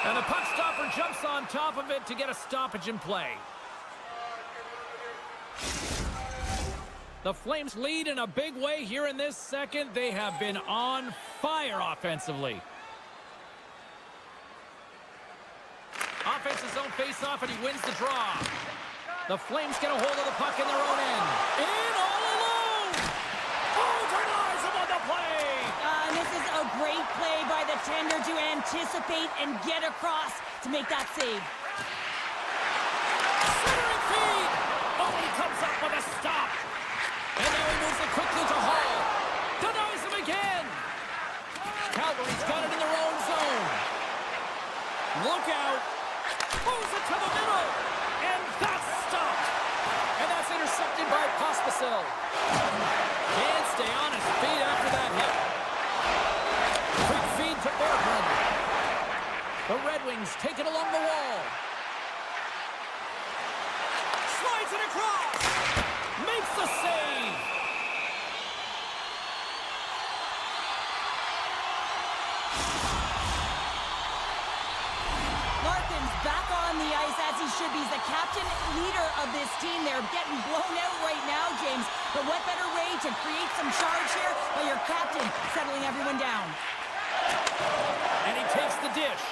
And the puck stopper jumps on top of it to get a stoppage in play. The Flames lead in a big way here in this second. They have been on fire offensively. Offensive zone faceoff, and he wins the draw. The Flames get a hold of the puck in their own end. In all alone! Oh, denies him on the play! And this is a great play by the tender to anticipate and get across to make that save. Centering feed! Oh, he comes up with a stop. And now he moves it quickly to Hall. Denies him again. Calgary's got it in their own zone. Look out. Moves it to the middle. And that's stopped. And that's intercepted by Pospisil. Can't stay on his feet after that hit. Quick feed to Bergman. The Red Wings take it along the wall. Slides it across. Makes the save. Larkin's back on the ice as he should be. He's the captain leader of this team. They're getting blown out what better way to create some charge here by your captain settling everyone down. And he takes the dish.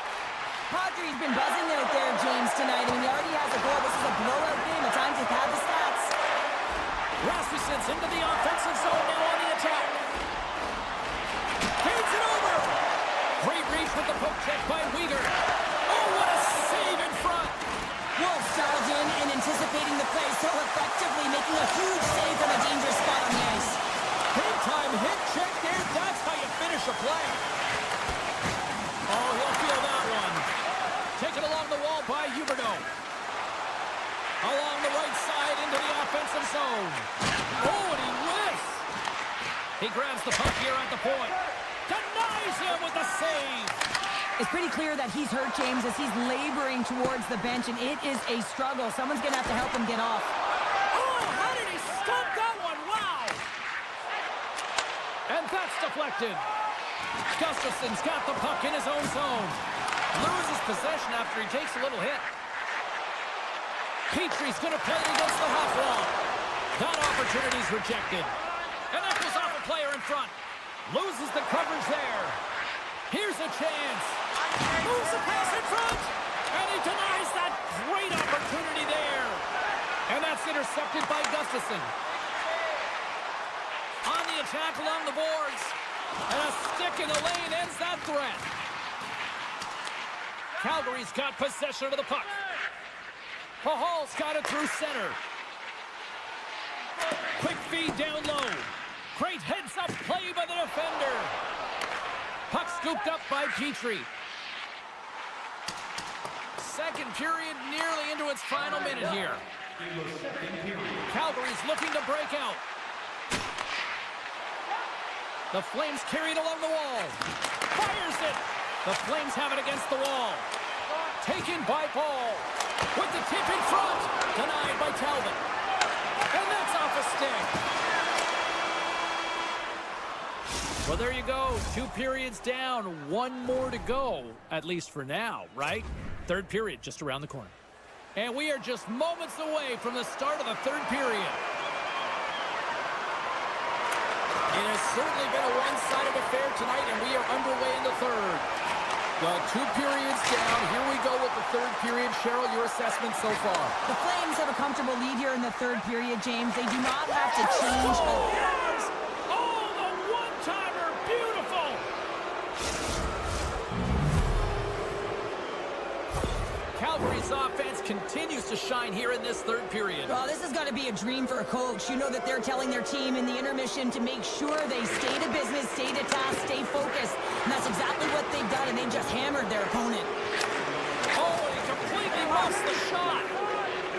Padre's been buzzing out there, James, tonight. I mean, he already has a goal. This is a blowout game. At times, he's had the stats. Rasmussen's into the offensive zone now on the attack. Feeds it over. Great reach with the poke check by Weegar. Oh, what a save in front. Wolf dialed in and anticipating the play so effectively, making a huge save from a dangerous spot on the ice. Big time hit check there. That's how you finish a play. Oh, he'll feel that one. Taken along the wall by Huberdeau. Along the right side into the offensive zone. Oh, and he whiffs. He grabs the puck here at the point. Denies him with the save. It's pretty clear that he's hurt, James, as he's laboring towards the bench, and it is a struggle. Someone's going to have to help him get off. Oh, how did he stop that one? Wow. And that's deflected. Gustafson's got the puck in his own zone. Loses possession after he takes a little hit. Petrie's going to play it against the half wall. That opportunity's rejected. And that goes off a player in front. Loses the coverage there. Here's a chance. Moves the pass in front. And he denies that great opportunity there. And that's intercepted by Gustafson. On the attack along the boards. And a stick in the lane ends that threat. Calgary's got possession of the puck. Pahal's got it through center. Quick feed down low. Great heads-up play by the defender. Puck scooped up by Petrie. Second period nearly into its final minute here. Calgary's looking to break out. The Flames carried along the wall. Fires it. The Flames have it against the wall. Taken by Paul. With the tip in front. Denied by Talbot. And that's off a stick. Well, there you go. 2 periods down. 1 more to go. At least for now, right? Third period just around the corner. And we are just moments away from the start of the third period. It has certainly been a one-sided affair tonight, and we are underway in the third. Well, 2 periods down. Here we go with the third period. Cheryl, your assessment so far? The Flames have a comfortable lead here in the third period, James. They do not have to change. Yes! Oh, the one-timer. Beautiful. Calgary's offense continues to shine here in this third period. Well, this has got to be a dream for a coach. You know that they're telling their team in the intermission to make sure they stay to business, stay to task, stay focused. And that's exactly what they've done, and they've just hammered their opponent. Oh, he completely muffs the shot.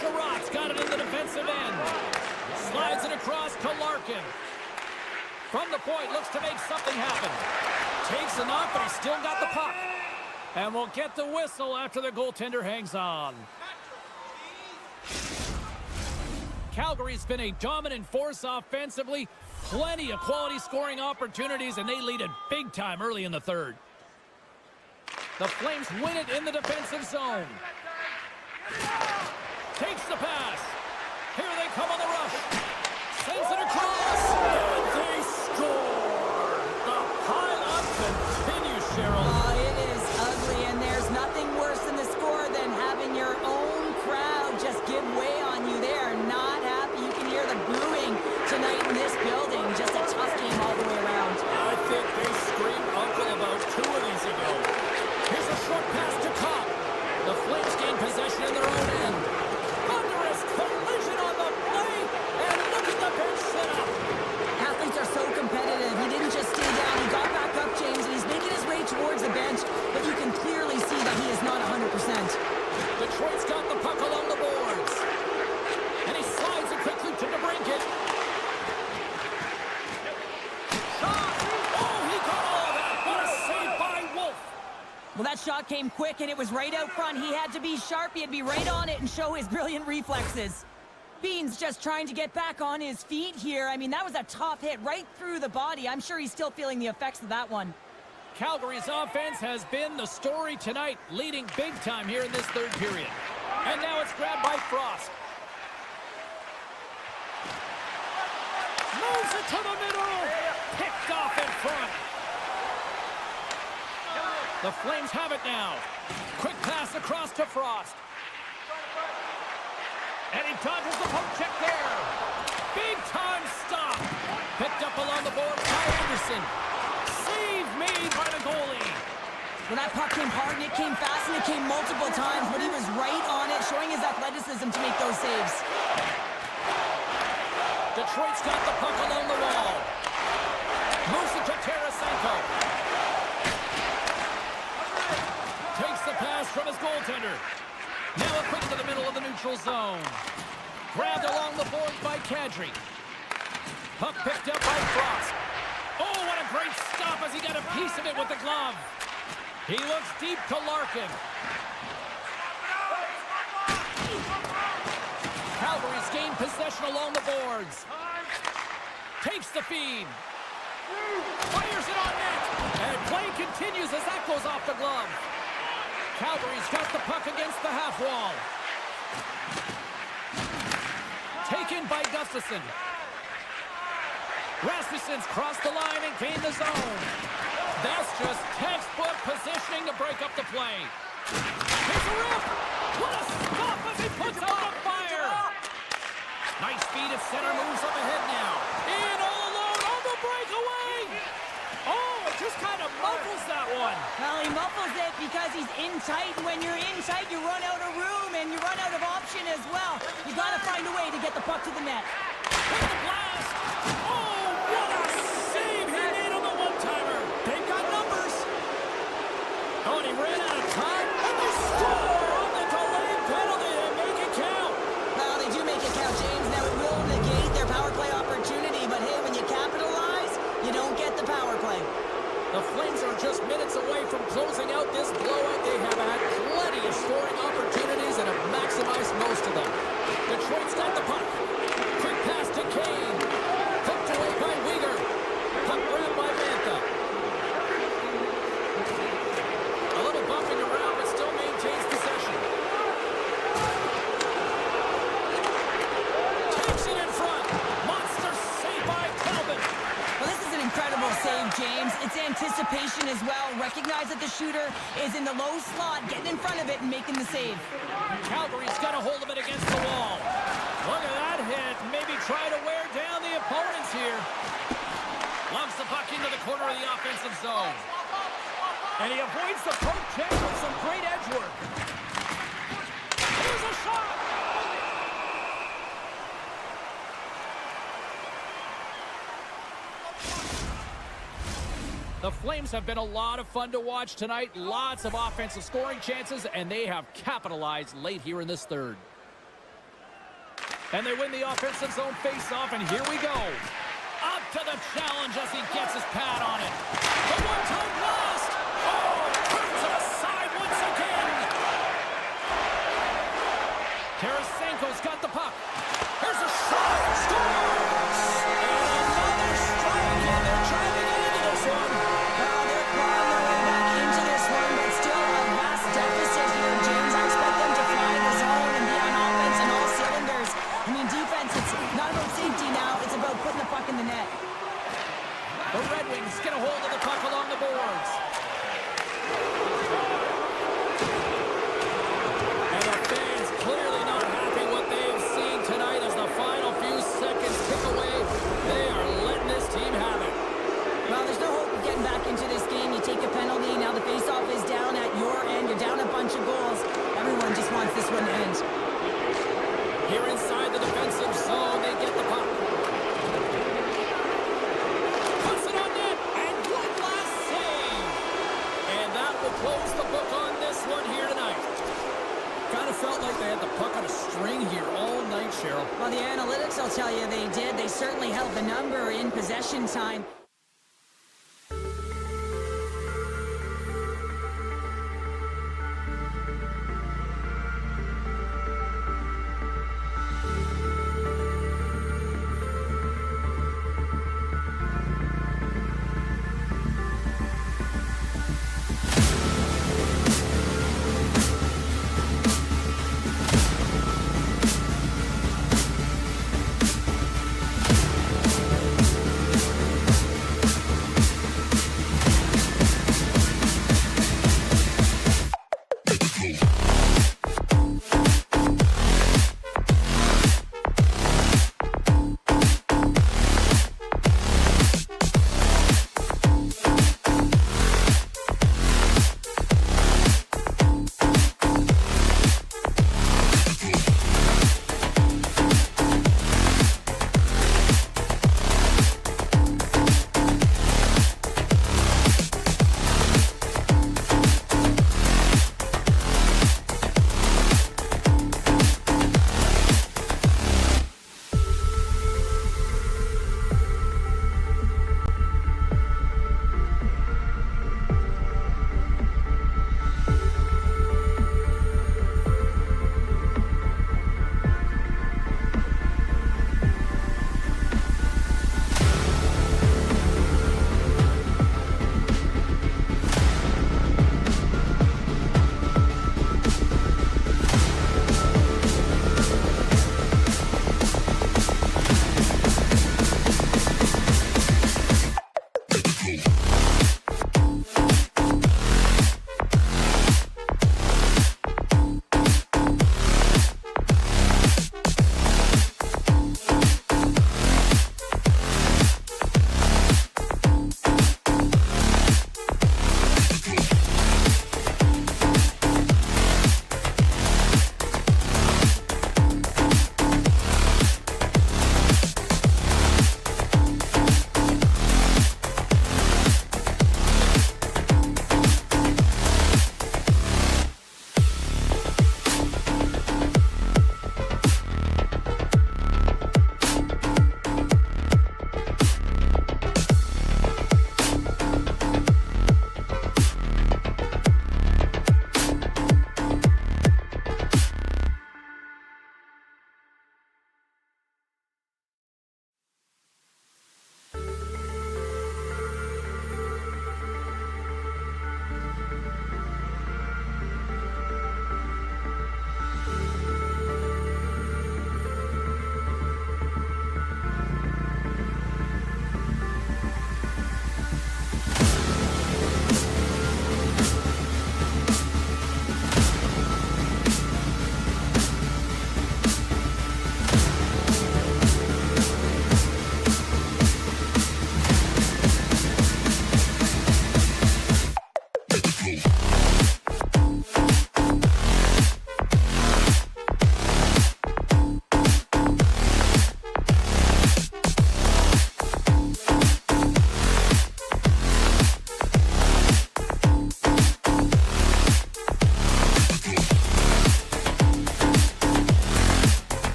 Sherratt's got it in the defensive end. Slides it across to Larkin. From the point, looks to make something happen. Takes a knock, but he's still got the puck. And we'll get the whistle after the goaltender hangs on. Calgary's been a dominant force offensively. Plenty of quality scoring opportunities, and they lead it big time early in the third. The Flames win it in the defensive zone. Takes the pass. Here they come on the rush. Sends it across. And they score. The pile-up continues, Cheryl. It is ugly, and there's nothing worse in the score than having your own crowd just give way on you. They are not happy. You can hear the booing tonight in this building. Just a tough game all the way around. I think they screamed uncle about 2 of these ago. Here's a short pass to Cobb. The Flames gain possession in their own end. Thunderous collision on the play, and look at the bench set up. Athletes are so competitive. He didn't just stay down. He got back up, James, and he's making his way towards the bench, but you can clearly see that he is not 100%. Detroit's got the puck along the boards. And he slides it quickly to DeBrincat. Shot! Oh, he got all of that. What a save by Wolf. Well, that shot came quick, and it was right out front. He had to be sharp. He had to be right on it and show his brilliant reflexes. Bean's just trying to get back on his feet here. I mean, that was a tough hit right through the body. I'm sure he's still feeling the effects of that one. Calgary's offense has been the story tonight, leading big time here in this third period. And now it's grabbed by Frost. Moves it to the middle. Picked off in front. The Flames have it now. Quick pass across to Frost. And he dodges the poke check there. Big time stop. Picked up along the board by Anderson. Save made by the goalie. Well, that puck came hard and it came fast and it came multiple times, but he was right on it, showing his athleticism to make those saves. Detroit's got the puck along the wall. Moves it to Tarasenko. Takes the pass from his goaltender. Now a quick to the middle of the neutral zone. Grabbed along the boards by Kadri. Puck picked up by Frost. Oh, what a great stop as he got a piece of it with the glove. He looks deep to Larkin. Calgary's gained possession along the boards. Takes the feed. Fires it on net. And play continues as that goes off the glove. Calgary's got the puck against the half wall. Taken by Gustafsson. Rasmussen's crossed the line and gained the zone. That's just textbook positioning to break up the play. Here's a rip. What a stop as he puts out the fire. Nice feed at center, moves up ahead now. In all alone on the breakaway. Oh, it just kind of muffles that one. Well, he muffles it because he's in tight, and when you're in tight, you run out of room, and you run out of option as well. You got to find a way to get the puck to the net. With the blast. Oh, what a save he made on the one-timer. They've got numbers. Oh, and he ran out of time. And they score on the delayed penalty. They make it count. Well, they do make it count, James. Now, it will negate their power play opportunity, but hey, when you capitalize, you don't get the power play. The Flames are just minutes away from closing out this blowout. They have had plenty of scoring opportunities and have maximized most of them. Detroit's got the puck. Quick pass to Kane. Hooked away by Weegar. Puck grabbed by Mantha. A little bumping around, but still maintains possession. Takes it in front. Monster save by Talbot. Well, this is an incredible save, James. It's anticipation as well. Recognize that the shooter is in the low slot, getting in front of it and making the save. Calgary's got a hold of it against the wall. Look at that hit. Maybe try to wear down the opponents here. Lumps the puck into the corner of the offensive zone. And he avoids the poke check with some great edge work. Here's a shot. The Flames have been a lot of fun to watch tonight. Lots of offensive scoring chances, and they have capitalized late here in this third. And they win the offensive zone face-off, and here we go. Up to the challenge as he gets his pad on it. The one-time blast. Oh, turns it aside once again. Tarasenko's got the puck. Here's a shot. Scores! And another strike, and they're driving into this one. Well, they're clawing their way back into this one, but still a vast deficit here, James. I expect them to fly the zone and be on offense in all cylinders. I mean, defense, it's not about safety now. It's about putting the puck in the net. The Red Wings get a hold of the puck along the boards. And the fans clearly not happy what they've seen tonight as the final few seconds tick away. They are letting this team have it. Well, there's no hope of getting back into this game. You take a penalty. Now the faceoff is down at your end. You're down a bunch of goals. Everyone just wants this one to end. Here inside the defensive zone, they get the puck. Puts it on net, and one last save. And that will close the book on this one here tonight. Kind of felt like they had the puck on a string here all night, Cheryl. Well, the analytics will tell you they did. They certainly held the number in possession time.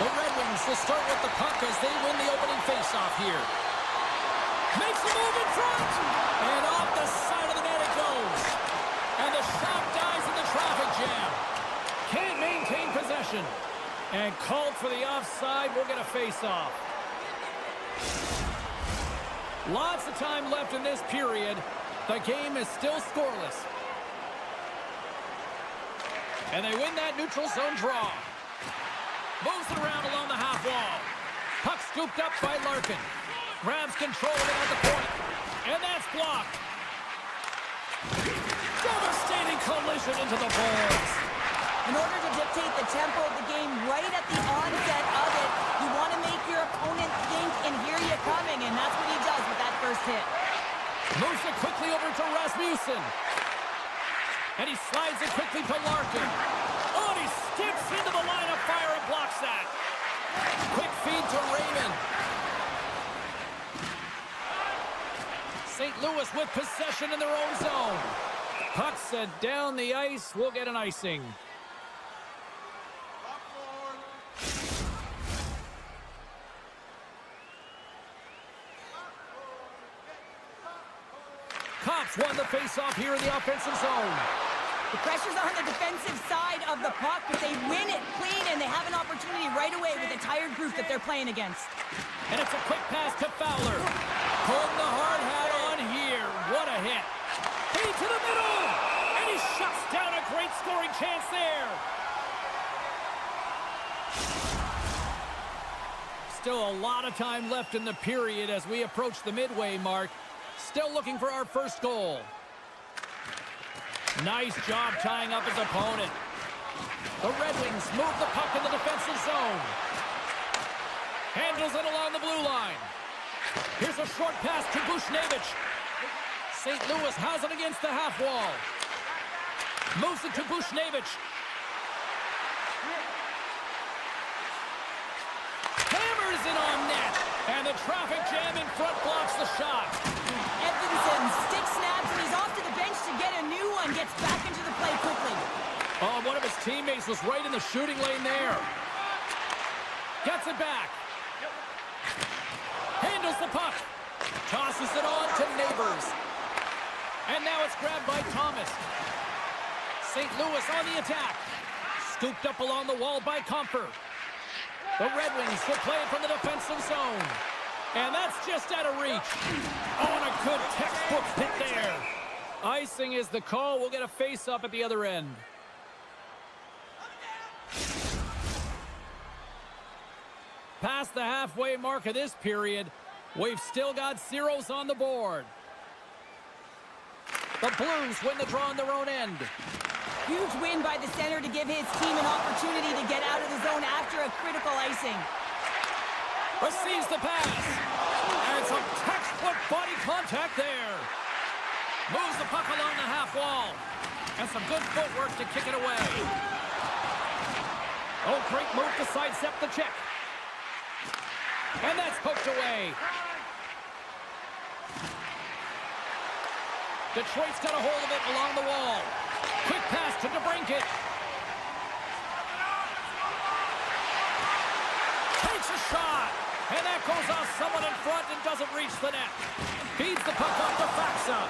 The Red Wings will start with the puck as they win the opening faceoff here. Makes a move in front. And off the side of the net it goes. And the shot dies in the traffic jam. Can't maintain possession. And called for the offside. We'll get a faceoff. Lots of time left in this period. The game is still scoreless. And they win that neutral zone draw. Moves it around along the half wall. Puck scooped up by Larkin. Grabs control of it at the point. And that's blocked. Devastating collision into the boards. In order to dictate the tempo of the game right at the onset of it, you want to make your opponent think and hear you coming, and that's what he does with that first hit. Moves it quickly over to Rasmussen. And he slides it quickly to Larkin. Oh, and he skips into the line of fire and blocks that. Quick feed to Raymond. St. Louis with possession in their own zone. Puck set down the ice. We'll get an icing. Cops won the faceoff here in the offensive zone. The pressure's on the defensive side of the puck, but they win it clean, and they have an opportunity right away with a tired group that they're playing against. And it's a quick pass to Fowler. Pulling the hard hat on here. What a hit. Feed to the middle. And he shuts down a great scoring chance there. Still a lot of time left in the period as we approach the midway mark. Still looking for our first goal. Nice job tying up his opponent. The Red Wings move the puck in the defensive zone. Handles it along the blue line. Here's a short pass to Bushnevich. St. Louis has it against the half wall. Moves it to Bushnevich. Hammers it on net. And the traffic jam in front blocks the shot. Edmondson stick snaps, and he's off to the bench to get a new one. Gets back into the play quickly. Oh, one of his teammates was right in the shooting lane there. Gets it back. Handles the puck. Tosses it on to Neighbors. And now it's grabbed by Thomas. St. Louis on the attack. Scooped up along the wall by Comfer. The Red Wings will play it from the defensive zone. And that's just out of reach. Oh, and a good textbook hit there. Icing is the call. We'll get a face-up at the other end. Past the halfway mark of this period, we've still got zeros on the board. The Blues win the draw on their own end. Huge win by the center to give his team an opportunity to get out of the zone after a critical icing. Receives the pass. And some textbook body contact there. Moves the puck along the half wall. And some good footwork to kick it away. Oh, great move to sidestep the check. And that's poked away. Detroit's got a hold of it along the wall. Quick pass to DeBrincat. Takes a shot. And that goes off someone in front and doesn't reach the net. Feeds the puck off to Faxa.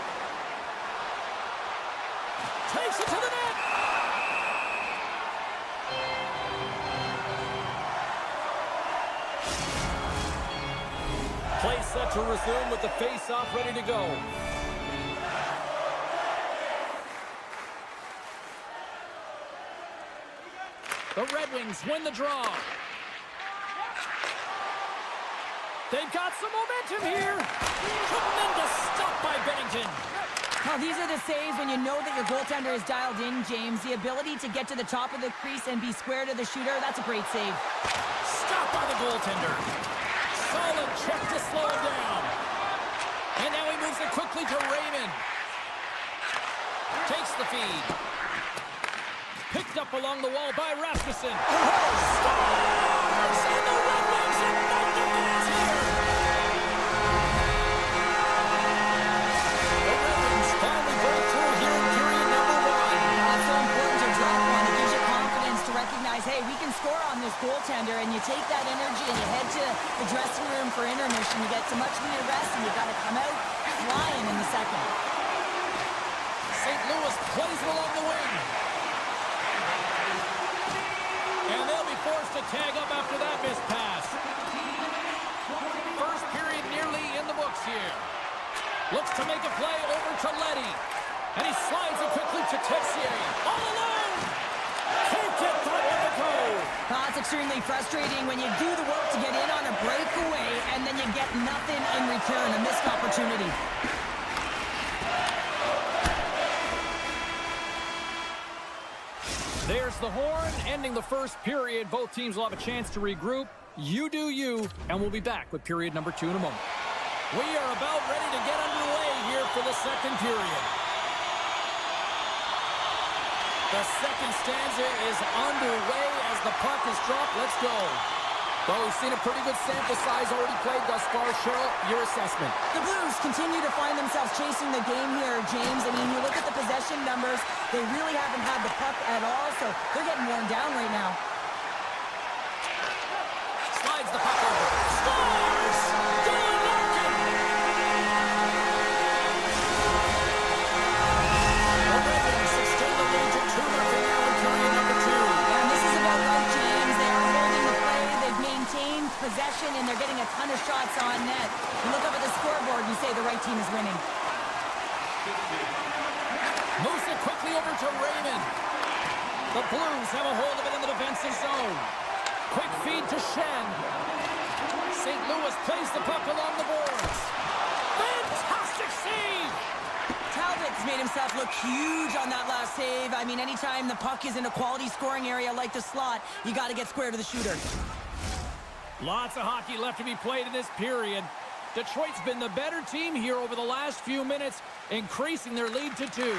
Takes it to the net. Play set to resume with the face-off ready to go. The Red Wings win the draw. They've got some momentum here. Tremendous stop by Bennington. Now, these are the saves when you know that your goaltender is dialed in, James. The ability to get to the top of the crease and be square to the shooter, that's a great save. Stop by the goaltender. Solid check to slow it down. And now he moves it quickly to Raymond. Takes the feed. Picked up along the wall by Rasmussen. Scores! And the Red Wings ignite the fans here. The Red Wings finally break through here in period number 1. That's so important to drop one. It gives you confidence to recognize, hey, we can score on this goaltender, and you take that energy and you head to the dressing room for intermission. You get some much-needed rest, and you got to come out flying in the second. St. Louis plays it along the wing. And they'll be forced to tag up after that missed pass. First period nearly in the books here. Looks to make a play over to Letty. And he slides it quickly to Texier. All alone! Can't get that one to go. It's extremely frustrating when you do the work to get in on a breakaway and then you get nothing in return, a missed opportunity. There's the horn, ending the first period. Both teams will have a chance to regroup. You do you, and we'll be back with period number 2 in a moment. We are about ready to get underway here for the second period. The second stanza is underway as the puck is dropped. Let's go. Well, we've seen a pretty good sample size already played thus far. Cheryl, your assessment. The Blues continue to find themselves chasing the game here, James. I mean, you look at the possession numbers, they really haven't had the puck at all, so they're getting worn down right now. Slides the puck over. Scores! Dylan Larkin! The Red Wings extend the lead to 2-0 now in period number 2. And this is about right, James. They are holding the play, they've maintained possession, and they're getting a ton of shots on net. You look up at the scoreboard, you say the right team is winning. Moves it quickly over to Raymond. The Blues have a hold of it in the defensive zone. Quick feed to Shen. St. Louis plays the puck along the boards. Fantastic save! Talbot's made himself look huge on that last save. I mean, anytime the puck is in a quality scoring area like the slot, you got to get square to the shooter. Lots of hockey left to be played in this period. Detroit's been the better team here over the last few minutes, increasing their lead to 2.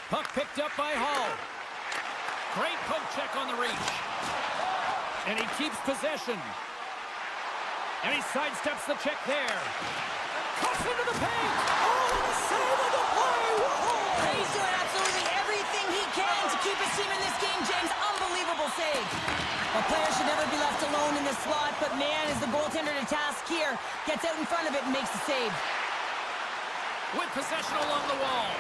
Puck picked up by Hall. Great poke check on the reach. And he keeps possession. And he sidesteps the check there. Cuts into the paint. Oh, and a save on the play. Whoa! He's doing absolutely everything he can to keep his team in this game, James. Unbelievable save. A player should never be left alone in the slot, but man, is the goaltender to task here. Gets out in front of it and makes the save. With possession along the wall.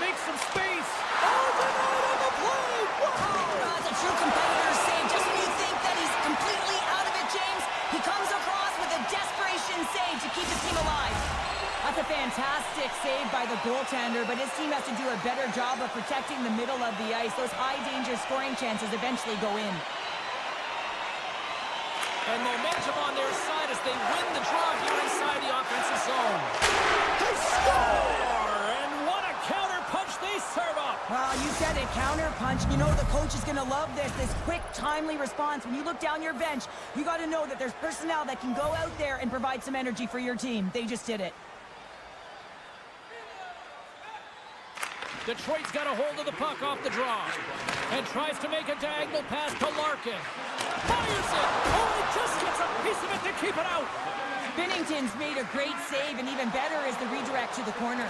Makes some space. Oh, denied on the play. Whoa! That's a true competitor's save. Just when you think that he's completely out of it, James, he comes across with a desperation save to keep his team alive. That's a fantastic save by the goaltender, but his team has to do a better job of protecting the middle of the ice. Those high-danger scoring chances eventually go in. And momentum on their side as they win the draw here inside the offensive zone. They score! And what a counter punch they serve up! Well, you said it, counter punch. You know the coach is going to love this quick, timely response. When you look down your bench, you got to know that there's personnel that can go out there and provide some energy for your team. They just did it. Detroit's got a hold of the puck off the draw and tries to make a diagonal pass to Larkin. Fires it! Oh, he just gets a piece of it to keep it out! Binnington's made a great save, and even better is the redirect to the corner.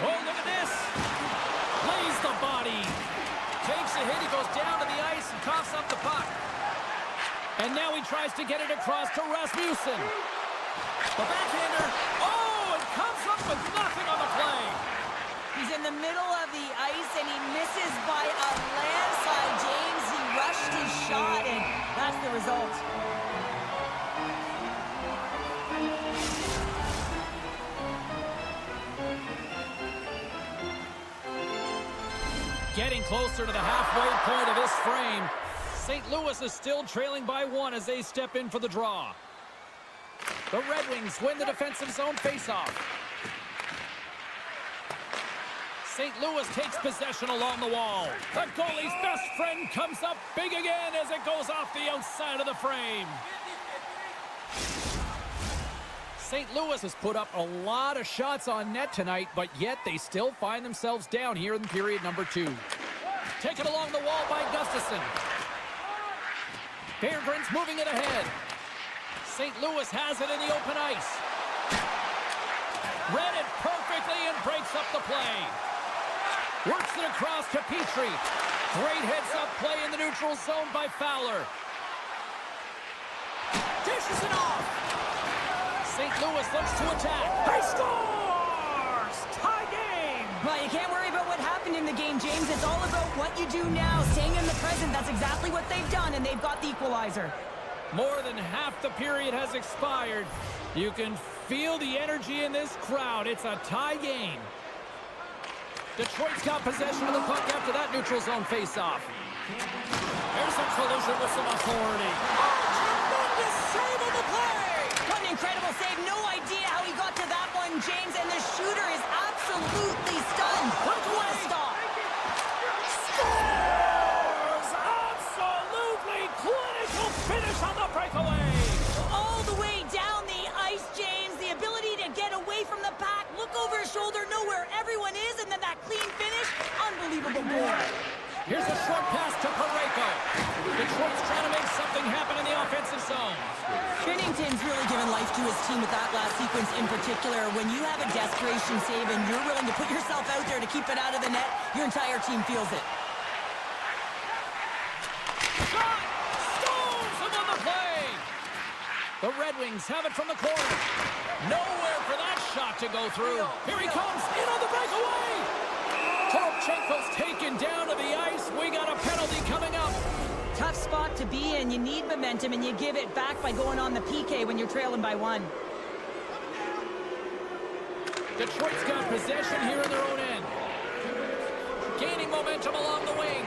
Oh, look at this! Lays the body. Takes a hit, he goes down to the ice and coughs up the puck. And now he tries to get it across to Rasmussen. The backhander, oh, it comes up with nothing on the play. He's in the middle of the ice, and he misses by a landslide, James. He rushed his shot, and that's the result. Getting closer to the halfway point of this frame. St. Louis is still trailing by 1 as they step in for the draw. The Red Wings win the defensive zone faceoff. St. Louis takes possession along the wall. The goalie's best friend comes up big again as it goes off the outside of the frame. St. Louis has put up a lot of shots on net tonight, but yet they still find themselves down here in period number 2. Taken along the wall by Gustafsson. Berggren's moving it ahead. St. Louis has it in the open ice. Read it perfectly and breaks up the play. Works it across to Petrie. Great heads-up play in the neutral zone by Fowler. Dishes it off. St. Louis looks to attack. He scores! Tie game! Well, you can't worry about what happened in the game, James. It's all about what you do now. Staying in the present, that's exactly what they've done, and they've got the equalizer. More than half the period has expired. You can feel the energy in this crowd. It's a tie game. Detroit's got possession of the puck after that neutral zone face-off. There's a collision with some authority. Tremendous save on the play! What an incredible save. No idea how he got to that one, James, and the shooter is absolutely stunned. What a stop. Scores! Absolutely clinical finish on the breakaway! All the way down the ice, James. The ability to get away from the pack, look over his shoulder, know where everyone is, and then that clean finish. Unbelievable goal. Here's a short pass to Parayko. Detroit's trying to make something happen in the offensive zone. Binnington's really given life to his team with that last sequence in particular. When you have a desperation save and you're willing to put yourself out there to keep it out of the net, your entire team feels it. Shot! Stones him on the play! The Red Wings have it from the corner. Nowhere for that shot to go through. Here he comes, in on the breakaway! Toropchenko's taken down to the ice. We got a penalty coming up. Tough spot to be in. You need momentum, and you give it back by going on the PK when you're trailing by 1. Detroit's got possession here in their own end. Gaining momentum along the wing.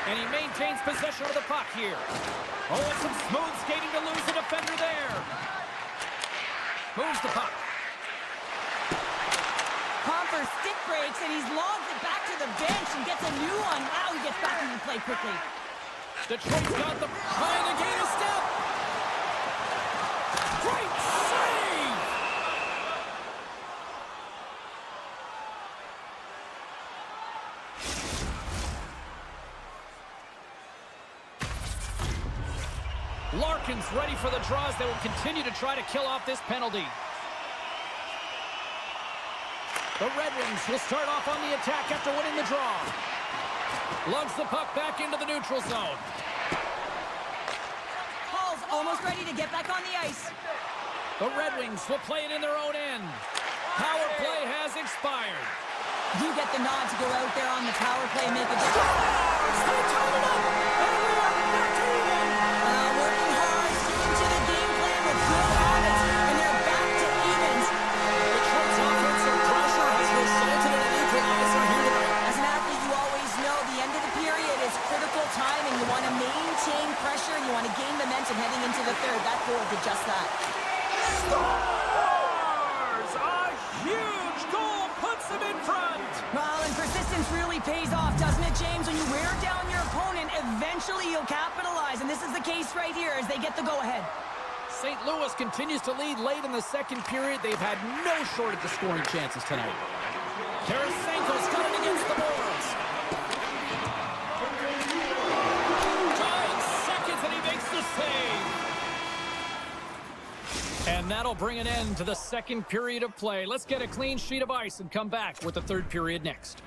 And he maintains possession of the puck here. Oh, and some smooth skating to lose the defender there. Moves the puck. Pomper stick breaks, and he's logged it back to the bench and gets a new one. Wow, he gets back into play quickly. Detroit's got the trying to gain a step. Great save! Larkin's ready for the draws. They will continue to try to kill off this penalty. The Red Wings will start off on the attack after winning the draw. Lugs the puck back into the neutral zone. Hall's almost ready to get back on the ice. The Red Wings will play it in their own end. Power play has expired. You get the nod to go out there on the power play and make a difference. They tie it up! And we are back to even! Working hard, sticking to the game plan with good habits, and they're back to evens. Detroit's offensive pressure has resulted in an equalizer here tonight. As an athlete, you always know the end of the period is critical time, and you want to maintain pressure, and you want to gain momentum heading into the third. That goal did just that. Scores! A huge goal puts them in front! Well, and persistence really pays off, doesn't it, James? When you wear down your opponent, eventually you'll capitalize, and this is the case right here as they get the go-ahead. St. Louis continues to lead late in the second period. They've had no shortage of scoring chances tonight. Tarasenko's got it against the boards. 5 seconds and he makes the save. And that'll bring an end to the second period of play. Let's get a clean sheet of ice and come back with the third period next.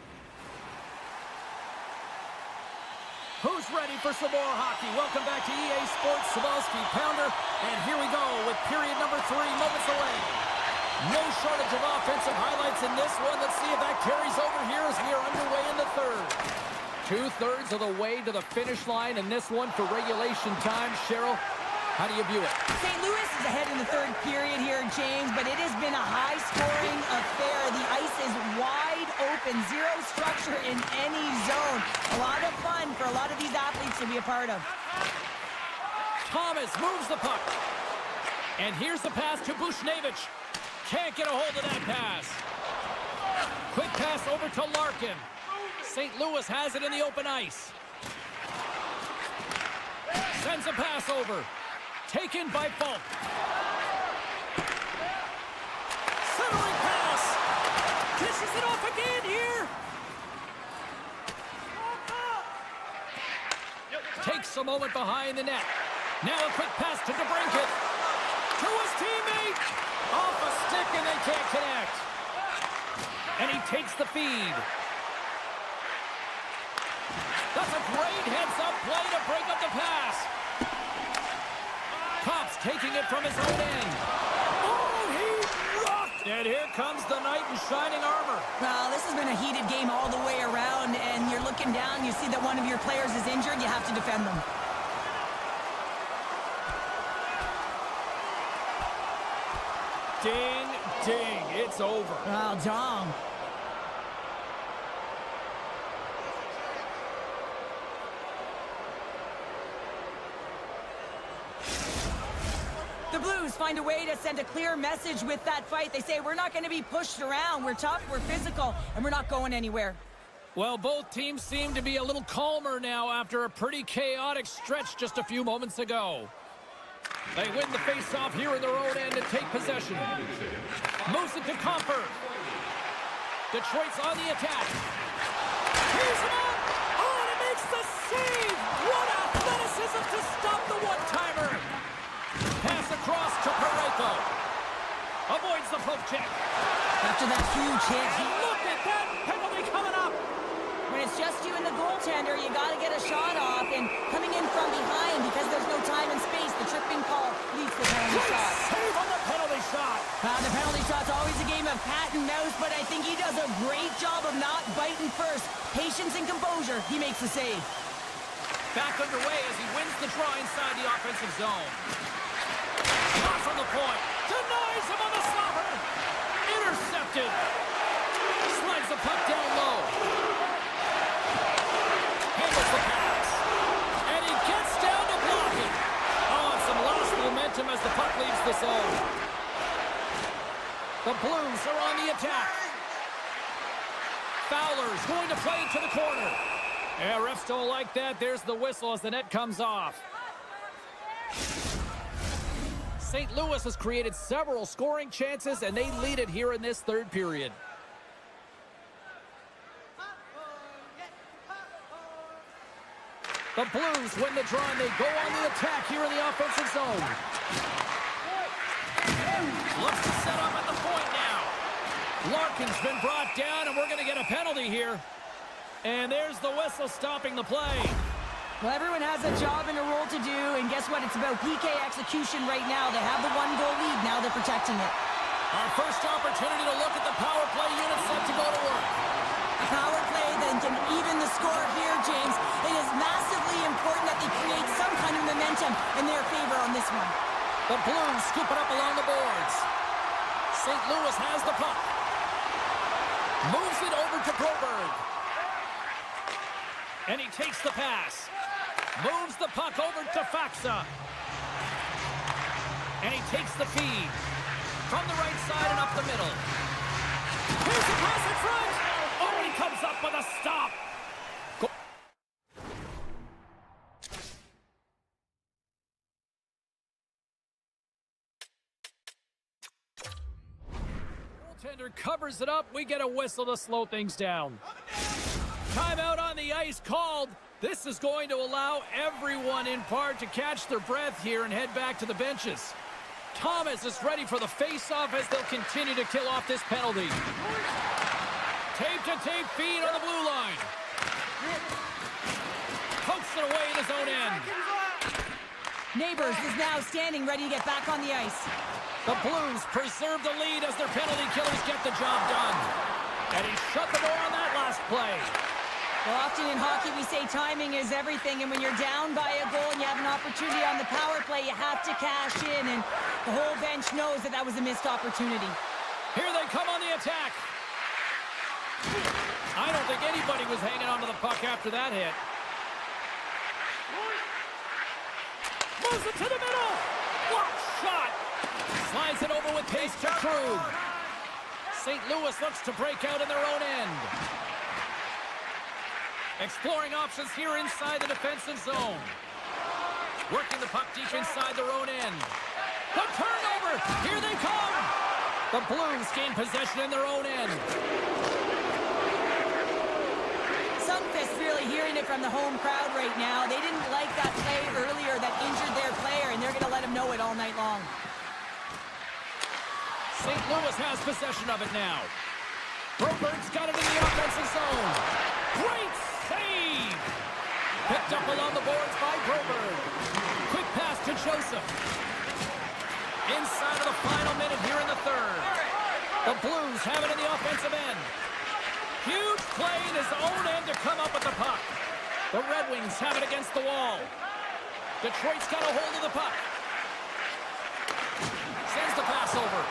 Who's ready for some more hockey? Welcome back to EA Sports Sabalski Pounder. And here we go with period number 3 moments away. No shortage of offensive highlights in this one. Let's see if that carries over here as we are underway in the third. 2/3 of the way to the finish line in this one for regulation time. Cheryl, how do you view it? St. Louis is ahead in the third period here, James, but it has been a high-scoring affair. The ice is wide open, zero structure in any zone. A lot of fun for a lot of these athletes to be a part of. Thomas moves the puck. And here's the pass to Bushnevich. Can't get a hold of that pass. Quick pass over to Larkin. St. Louis has it in the open ice. Sends a pass over. Taken by Falk. Centering pass. Dishes it off again here. Takes a moment behind the net. Now a quick pass to DeBrincat. To his teammate. Off a stick and they can't connect. And he takes the feed. That's a great heads-up play to break up the pass. Cops taking it from his own end. Oh, he rocked! And here comes the knight in shining armor. Well, this has been a heated game all the way around, and you're looking down, you see that one of your players is injured, you have to defend them. Ding, ding, it's over. Oh, Dom. The Blues find a way to send a clear message with that fight. They say, we're not going to be pushed around. We're tough, we're physical, and we're not going anywhere. Well, both teams seem to be a little calmer now after a pretty chaotic stretch just a few moments ago. They win the face-off here in their own end and take possession. Moves it to Comper. Detroit's on the attack. Here's him up! Oh, and he makes the save! What athleticism to stop the one-timer! Pass across to Pareko. Avoids the poke check. After that huge hit, And look at that penalty coming up! when it's just you and the goaltender, you got to get a shot off, and coming in from behind because there's no time and space, the tripping call leads to the penalty Great shot. save on the penalty shot! The penalty shot's always a game of cat and mouse, but I think he does a great job of not biting first. Patience and composure, he makes the save. Back underway as he wins the draw inside the offensive zone. Shot from the point. Denies him on the stopper. Intercepted. Slides the puck down low. Handles the pass. And he gets down to block it. Oh, and some lost momentum as the puck leaves the zone. The Blues are on the attack. Fowler's going to play to the corner. Yeah, refs don't like that. There's the whistle as the net comes off. St. Louis has created several scoring chances, and they lead it here in this third period. The Blues win the draw, and they go on the attack here in the offensive zone. Looks to set up at the point now. Larkin's been brought down, and we're going to get a penalty here. And there's the whistle stopping the play. Well, everyone has a job and a role to do, and guess what? It's about PK execution right now. They have the one-goal lead. Now they're protecting it. Our first opportunity to look at the power play unit set to go to work. A power play that can even the score here, James. It is massively important that they create some kind of momentum in their favor on this one. The Blues scoop it up along the boards. St. Louis has the puck. Moves it over to Broberg. And he takes the pass. Moves the puck over to Faxa. And he takes the feed. From the right side and up the middle. Here's the pass in front. Oh, he comes up with a stop. Goaltender covers it up. We get a whistle to slow things down. Timeout on the ice called. This is going to allow everyone in part to catch their breath here and head back to the benches. Thomas is ready for the face-off as they'll continue to kill off this penalty. Tape-to-tape feed on the blue line. Pokes it away in his own end. Neighbors is now standing ready to get back on the ice. The Blues preserve the lead as their penalty killers get the job done. And he shut the door on that last play. Well, often in hockey we say timing is everything, and when you're down by a goal and you have an opportunity on the power play, you have to cash in, and the whole bench knows that that was a missed opportunity. Here they come on the attack. I don't think anybody was hanging onto the puck after that hit. Moves it to the middle. What shot! Slides it over with pace to Krug. St. Louis looks to break out in their own end. Exploring options here inside the defensive zone. Working the puck deep inside their own end. The turnover! Here they come! The Blues gain possession in their own end. Sunfist really hearing it from the home crowd right now. They didn't like that play earlier that injured their player, and they're going to let him know it all night long. St. Louis has possession of it now. Broberg's got it in the offensive zone. Great save! Picked up along the boards by Broberg. Quick pass to Joseph. Inside of the final minute here in the third. The Blues have it in the offensive end. Huge play in his own end to come up with the puck. The Red Wings have it against the wall. Detroit's got a hold of the puck. Sends the pass over.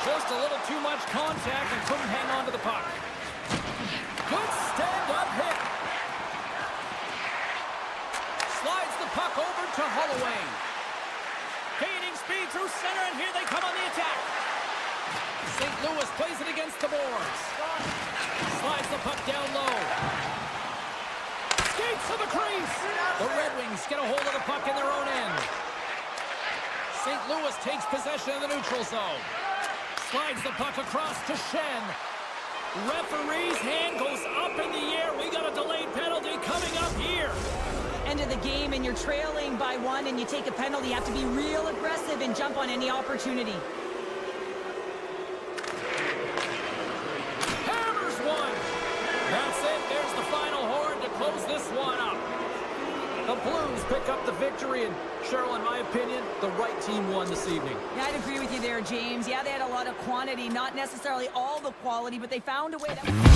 Just a little too much contact and couldn't hang on to the puck. Good stand-up hit. Slides the puck over to Holloway. Gaining speed through center, and here they come on the attack. St. Louis plays it against the boards. Slides the puck down low. Skates to the crease. The Red Wings get a hold of the puck in their own end. St. Louis takes possession of the neutral zone. Slides the puck across to Shen. Referee's hand goes up in the air. We got a delayed penalty coming up here. End of the game and you're trailing by 1 and you take a penalty. You have to be real aggressive and jump on any opportunity. Hammers one. That's it. There's the final horn to close this one up. The Blues pick up the victory, and Cheryl, in my opinion, the right team won this evening. Yeah, I'd agree with you there, James. Yeah, they had a lot of quantity, not necessarily all the quality, but they found a way to...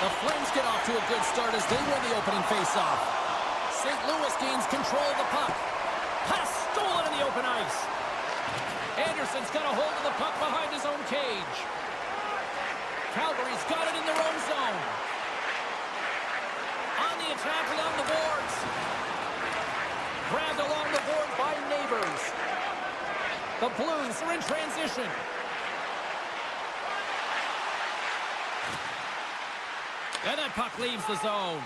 The Flames get off to a good start as they win the opening faceoff. St. Louis gains control of the puck. Pass stolen in the open ice. Anderson's got a hold of the puck behind his own cage. Calgary's got it in their own zone. On the attack along the boards. Grabbed along the board by Neighbors. The Blues are in transition. And that puck leaves the zone.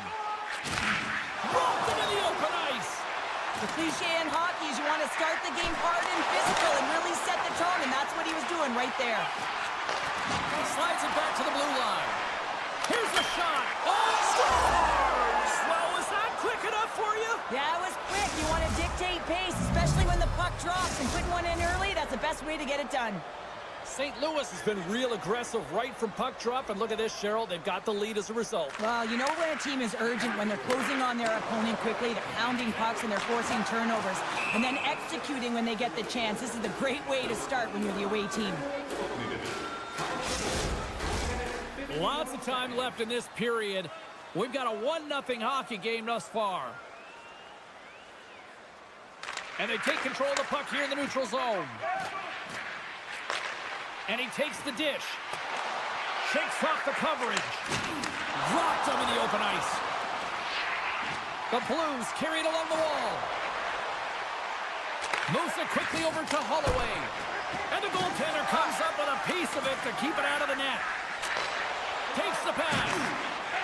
Rolled into the open ice. The cliche in hockey is you want to start the game hard and physical and really set the tone, and that's what he was doing right there. Slides it back to the blue line. Here's the shot. Oh, scores! Well, was that quick enough for you? Yeah, it was quick. You want to dictate pace, especially when the puck drops, and putting one in early, that's the best way to get it done. St. Louis has been real aggressive right from puck drop, and look at this, Cheryl. They've got the lead as a result. Well, you know when a team is urgent, when they're closing on their opponent quickly, they're pounding pucks and they're forcing turnovers, and then executing when they get the chance. This is a great way to start when you're the away team. Lots of time left in this period. We've got a 1-0 hockey game thus far. And they take control of the puck here in the neutral zone. And he takes the dish. Shakes off the coverage. Dropped him in the open ice. The Blues carry it along the wall. Moves it quickly over to Holloway. And the goaltender comes up with a piece of it to keep it out of the net. Takes the pass.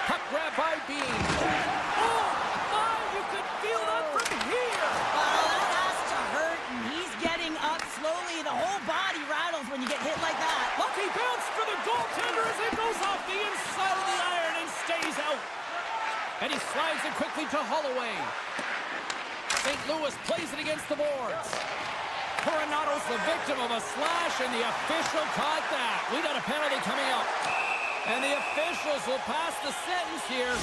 Puck grab by Bean. Oh, my, you could feel that from here. That has to hurt, and he's getting up slowly. The whole body rattles when you get hit like that. Lucky bounce for the goaltender as it goes off the inside of the iron and stays out. And he slides it quickly to Holloway. St. Louis plays it against the boards. Coronato's the victim of a slash, and the official caught that. We got a penalty coming up. And the officials will pass the sentence here.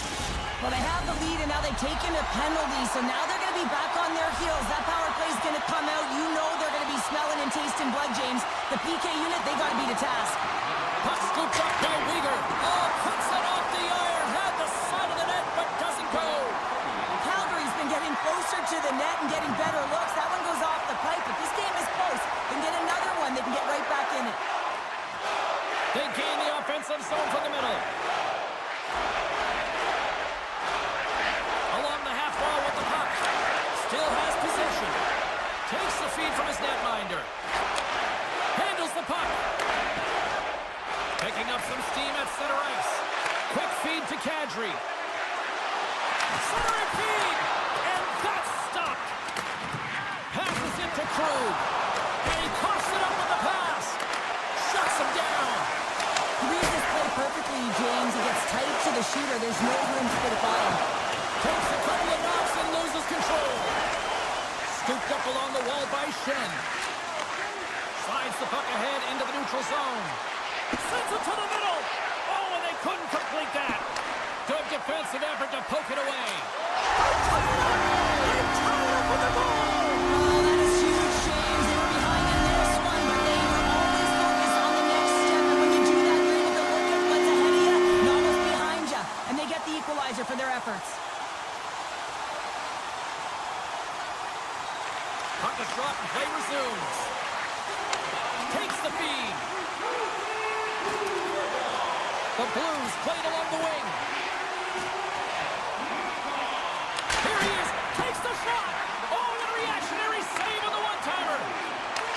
Well, they have the lead, and now they've taken a penalty, so now they're going to be back on their heels. That power play is going to come out. You know they're going to be smelling and tasting blood, James. The PK unit, they got to be the task. Puck scooped up by Weegar. Oh, puts it off the iron. Had the side of the net, but doesn't go. Calgary's been getting closer to the net and getting better looks. That one goes off the pipe, but this game is close. They can get another one. They can get right back in it. They gain the offensive zone from the middle. Along the half wall with the puck. Still has possession. Takes the feed from his netminder. Handles the puck. Picking up some steam at center ice. Quick feed to Kadri. Center feed. And that's stopped. Passes it to Krug. And he coughs it up with the pass. Shuts him down. He reads this play perfectly, James. He gets tight to the shooter. There's no room to put it by him. Takes a couple of knocks and loses control. Scooped up along the wall by Shen. Slides the puck ahead into the neutral zone. Sends it to the middle. Oh, and they couldn't complete that. Good defensive effort to poke it away. They're tied up with the ball. Oh, that is huge, James. They were behind in this one, but they were always focused on the next step. And when you do that, you're able to look at what's ahead of you, not what's behind you. And they get the equalizer for their efforts. Puck is dropped and play resumes. Takes the feed. The Blues played along the wing. Here he is. Takes the shot. Oh, and a reactionary save on the one-timer.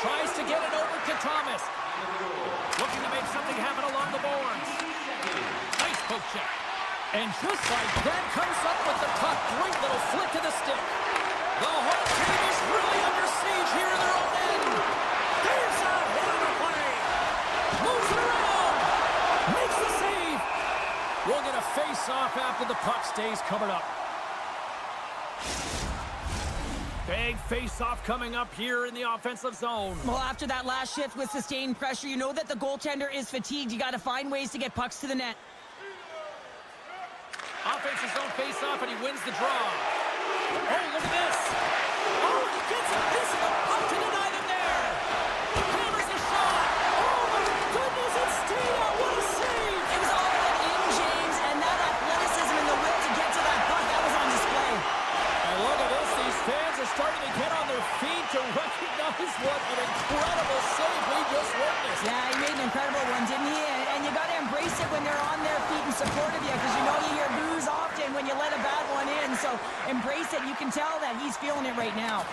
Tries to get it over to Thomas. Looking to make something happen along the boards. Nice poke check. And just like that, comes up with the puck. Great little flick to the stick. The whole team is really under siege here in their own end. There's a hit on the play. Moves it around. Makes the save. We'll get a face-off after the puck stays covered up. Big face-off coming up here in the offensive zone. Well, after that last shift with sustained pressure, you know that the goaltender is fatigued. You got to find ways to get pucks to the net. Offensive zone face-off, and he wins the draw. Oh, look at this. Oh, and he gets a piece of the puck to deny them there. Hammers the shot. Oh, my goodness, it stayed out. What a save. It was all in, James, and that athleticism and the will to get to that puck, that was on display. And look at this. These fans are starting to get on their feet to recognize what an incredible save we just witnessed. Yeah, he made an incredible one, didn't he? And you got to embrace it when they're on their feet in support of you, because you know you hear boos often when you let a bad one in. So embrace it. You can tell that he's feeling it right now.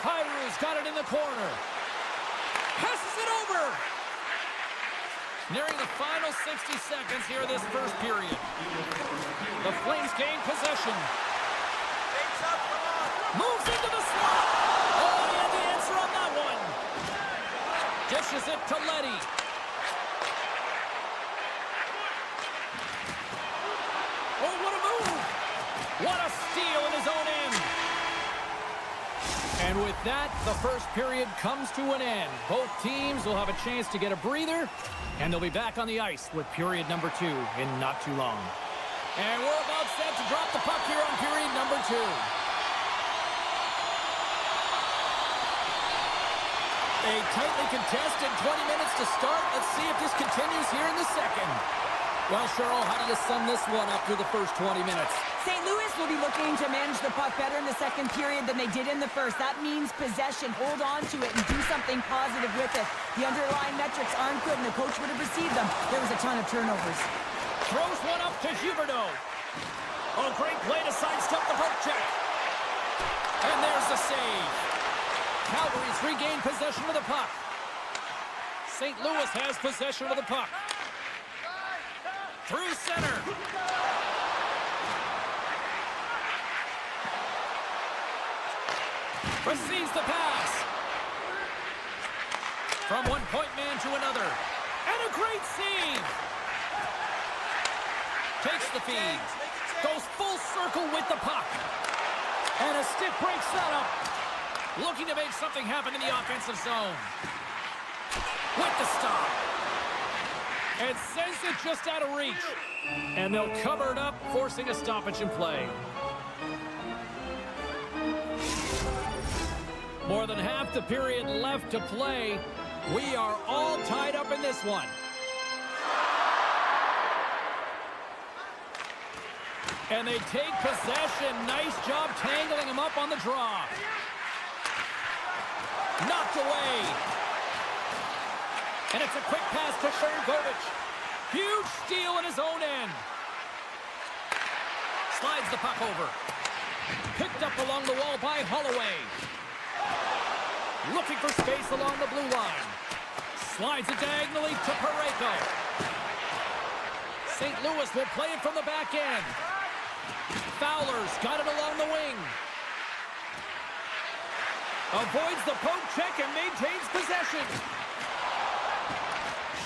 Kyrie's got it in the corner. Passes it over. Nearing the final 60 seconds here of this first period. The Flames gain possession. Moves into the slot. Oh, he had the answer on that one. Dishes it to Leddy. Oh, what a move. What a steal in his own end. And with that, the first period comes to an end. Both teams will have a chance to get a breather, and they'll be back on the ice with period number 2 in not too long. And we're about set to drop the puck here on period number 2. A tightly contested 20 minutes to start. Let's see if this continues here in the second. Well, Cheryl, how do you sum this one up through the first 20 minutes? St. Louis will be looking to manage the puck better in the second period than they did in the first. That means possession. Hold on to it and do something positive with it. The underlying metrics aren't good, and the coach would have received them. There was a ton of turnovers. Throws one up to Huberdeau. Oh, great play to sidestep the poke check. And there's the save. Calgary's regained possession of the puck. St. Louis has possession of the puck. Through center. Receives the pass. From one point man to another. And a great save. Takes the feed. Goes full circle with the puck. And a stick breaks that up. Looking to make something happen in the offensive zone. With the stop. And sends it just out of reach. And they'll cover it up, forcing a stoppage in play. More than half the period left to play. We are all tied up in this one. And they take possession. Nice job tangling him up on the draw. Knocked away. And it's a quick pass to Sharangovich. Huge steal in his own end. Slides the puck over. Picked up along the wall by Holloway. Looking for space along the blue line. Slides it diagonally to Parayko. St. Louis will play it from the back end. Fowler's got it along the wing. Avoids the poke check and maintains possession.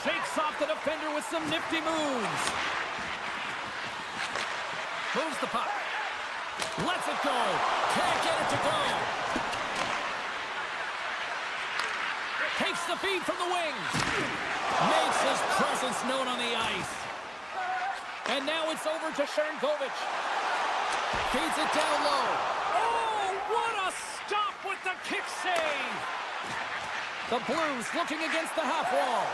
Shakes off the defender with some nifty moves. Moves the puck. Lets it go. Can't get it to go. Takes the feed from the wings. Makes his presence known on the ice. And now it's over to Sharangovich. Feeds it down low. Oh, what a stop with the kick save. The Blues looking against the half wall.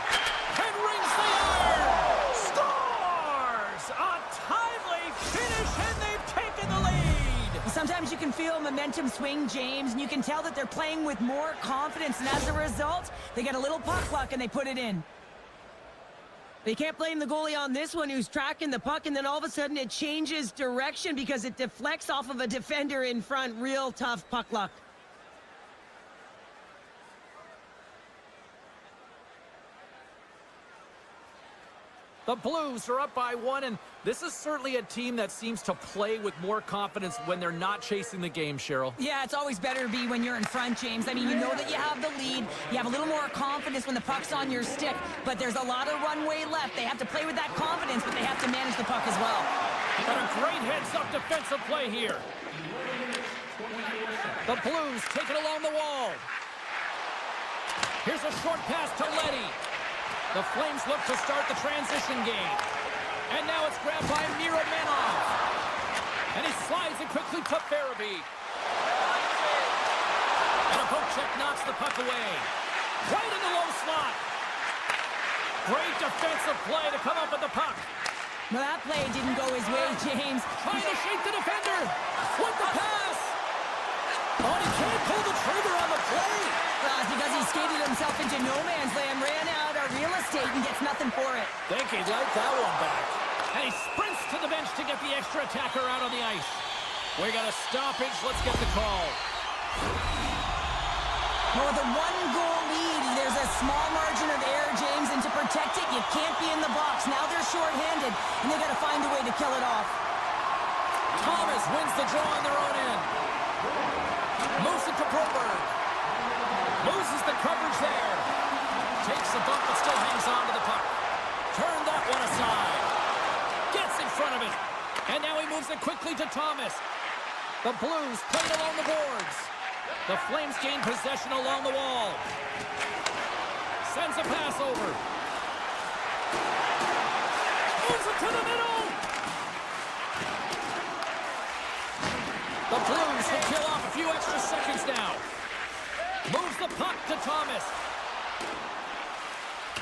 And rings the iron. Scores! A timely finish, and they've taken the lead. Sometimes you can feel momentum swing, James, and you can tell that they're playing with more confidence, and as a result, they get a little puck luck and they put it in. They can't blame the goalie on this one, who's tracking the puck, and then all of a sudden it changes direction because it deflects off of a defender in front. Real tough puck luck. The Blues are up by 1, and this is certainly a team that seems to play with more confidence when they're not chasing the game, Cheryl. Yeah, it's always better to be when you're in front, James. I mean, you know that you have the lead. You have a little more confidence when the puck's on your stick, but there's a lot of runway left. They have to play with that confidence, but they have to manage the puck as well. And a great heads-up defensive play here. The Blues take it along the wall. Here's a short pass to Leddy. The Flames look to start the transition game. And now it's grabbed by Miro Manov. And he slides it quickly to Farabee. And a poke check knocks the puck away. Right in the low slot. Great defensive play to come up with the puck. Well, that play didn't go his way, James. Trying to shake the defender. With the pass. Oh, he can't pull the trigger on the play. Because he skated himself into no man's land, ran out of real estate, and gets nothing for it. Think he'd like that one back. And he sprints to the bench to get the extra attacker out on the ice. We got a stoppage. Let's get the call. Well, with a one-goal lead, there's a small margin of error, James, and to protect it, you can't be in the box. Now they're shorthanded, and they got to find a way to kill it off. Thomas wins the draw on their own end. Moves it to Broberg. Loses the coverage there. Takes a bump but still hangs on to the puck. Turn that one aside. Gets in front of it. And now he moves it quickly to Thomas. The Blues play it along the boards. The Flames gain possession along the wall. Sends a pass over. Moves it to the middle. The Blues will kill off a few extra seconds now. Moves the puck to Thomas.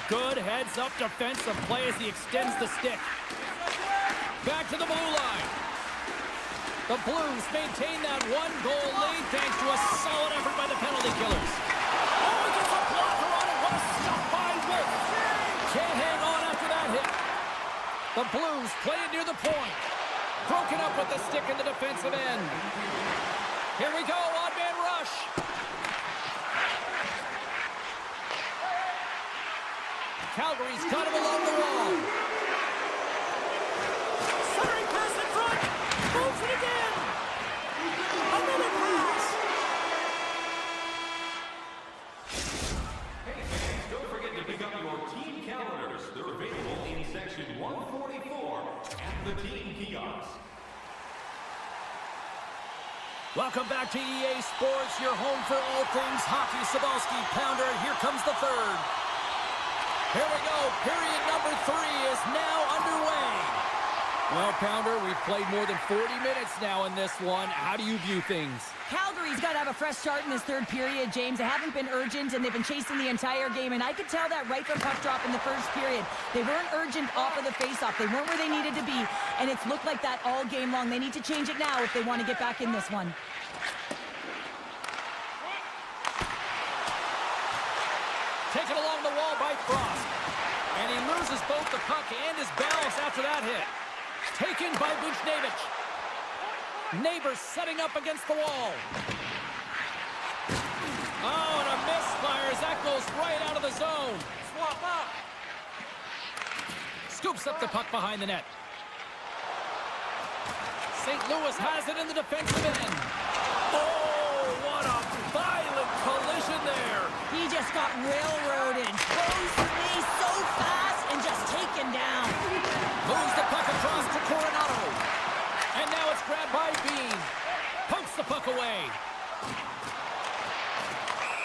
Good heads-up defensive play as he extends the stick. Back to the blue line. The Blues maintain that one-goal lead thanks to a solid effort by the penalty killers. Oh, he gets a blocker on it. What a stop by Wolf. Can't hang on after that hit. The Blues play it near the point. Broken up with the stick in the defensive end. Here we go, odd-man rush. Calgary's got him along the wall. Centering pass in front. Moves it again. Another pass. Hey fans, don't forget to pick up your team calendars. They're available in section 144 at the team kiosk. Welcome back to EA Sports, your home for all things hockey. Cybulski, Pounder, here comes the third. Here we go. Period number 3 is now underway. Well, Pounder, we've played more than 40 minutes now in this one. How do you view things? Calgary's got to have a fresh start in this third period, James. They haven't been urgent, and they've been chasing the entire game, and I could tell that right from puck drop in the first period. They weren't urgent off of the faceoff. They weren't where they needed to be, and it's looked like that all game long. They need to change it now if they want to get back in this one. Taken along the wall by Frost. And he loses both the puck and his balance after that hit. Taken by Buchnevich. Neighbor setting up against the wall. Oh, and a misfire as that goes right out of the zone. Swap up. Scoops up the puck behind the net. St. Louis has it in the defensive end. Oh, what a violent collision there. He just got railroaded. Goes me so fast and just taken down. Moves the puck across to Coronado. And now it's grabbed by Bean. Pokes the puck away.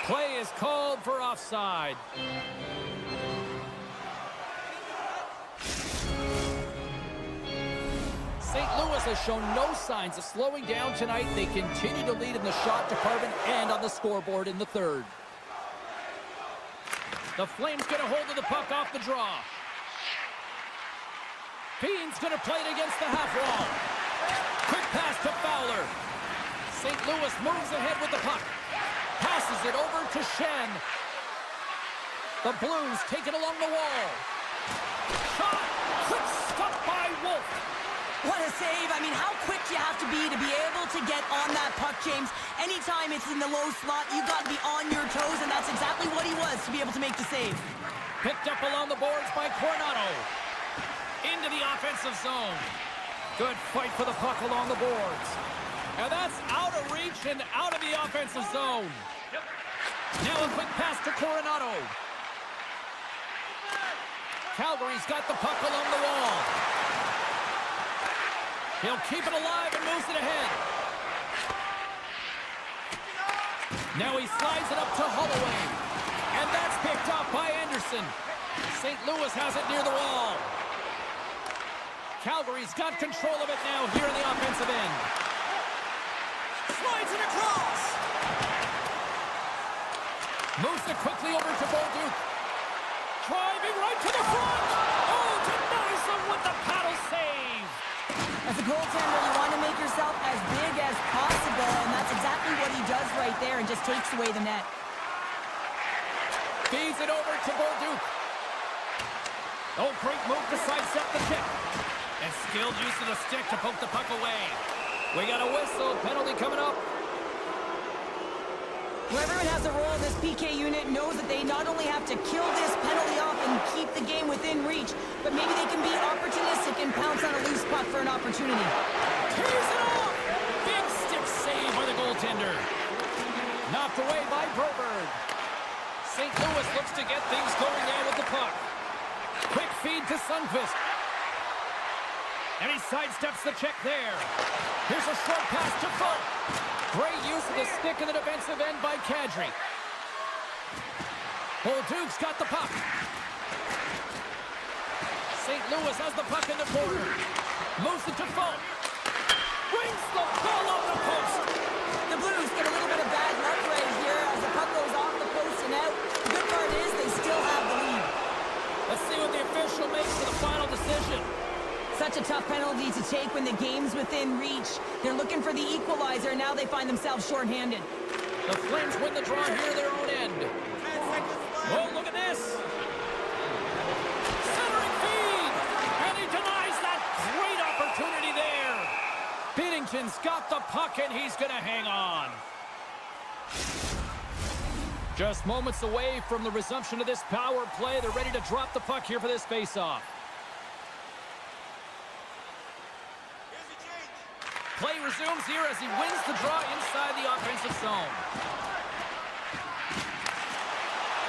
Play is called for offside. St. Louis has shown no signs of slowing down tonight. They continue to lead in the shot department and on the scoreboard in the third. The Flames get a hold of the puck off the draw. Bean's going to play it against the half wall. Quick pass to Fowler. St. Louis moves ahead with the puck. Passes it over to Shen. The Blues take it along the wall. Shot! Quick stop by Wolf. What a save. I mean, how quick you have to be able to get on that puck, James. Anytime it's in the low slot, you've got to be on your toes, and that's exactly what he was to be able to make the save. Picked up along the boards by Coronado. Into the offensive zone. Good fight for the puck along the boards. And that's out of reach and out of the offensive zone. Now a quick pass to Coronado. Calgary's got the puck along the wall. He'll keep it alive and moves it ahead. Now he slides it up to Holloway. And that's picked up by Anderson. St. Louis has it near the wall. Calgary's got control of it now here in the offensive end. Slides it across. Moves it quickly over to Bolduc. Driving right to the front. Oh, denies him with the paddle save. As a goaltender, you want to make yourself as big as possible, and that's exactly what he does right there and just takes away the net. Feeds it over to Bolduc. Oh, great move to sidestep the kick. And skilled use of the stick to poke the puck away. We got a whistle. Penalty coming up. Whoever has a role in this PK unit knows that they not only have to kill this penalty off and keep the game within reach, but maybe they can be opportunistic and pounce on a loose puck for an opportunity. Tears it off! Big stick save by the goaltender. Knocked away by Broberg. St. Louis looks to get things going now with the puck. Quick feed to Sundqvist. And he sidesteps the check there. Here's a short pass to Folk. Great use of the stick in the defensive end by Kadri. Bolduc's got the puck. St. Louis has the puck in the corner. Moves it to Folk. Rings the ball off the post. The Blues get a little bit of bad luck right here as the puck goes off the post and out. The good part is they still have the lead. Let's see what the official makes for the final decision. Such a tough penalty to take when the game's within reach. They're looking for the equalizer, and now they find themselves shorthanded. The Flames win the draw here at their own end. Oh, look at this. Centering feed. And he denies that great opportunity there. Binnington's got the puck, and he's going to hang on. Just moments away from the resumption of this power play. They're ready to drop the puck here for this faceoff. Play resumes here as he wins the draw inside the offensive zone.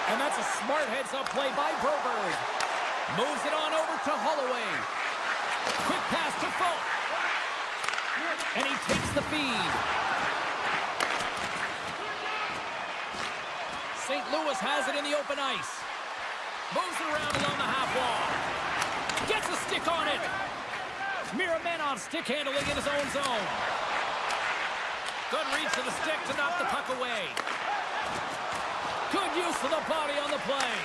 And that's a smart heads-up play by Broberg. Moves it on over to Holloway. Quick pass to Folk. And he takes the feed. St. Louis has it in the open ice. Moves it around along the half wall. Gets a stick on it. Miramenov stick handling in his own zone. Good reach to the stick to knock the puck away. Good use of the body on the play.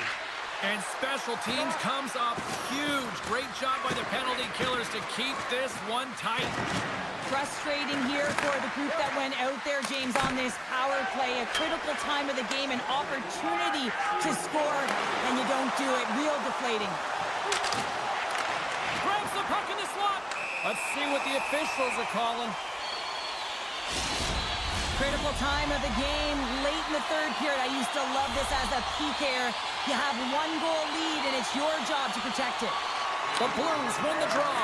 And special teams comes up huge. Great job by the penalty killers to keep this one tight. Frustrating here for the group that went out there, James, on this power play. A critical time of the game, an opportunity to score, and you don't do it. Real deflating. Grabs the puck in the slot. Let's see what the officials are calling. Critical time of the game, late in the third period. I used to love this as a PKer. You have one goal lead, and it's your job to protect it. The Blues win the draw.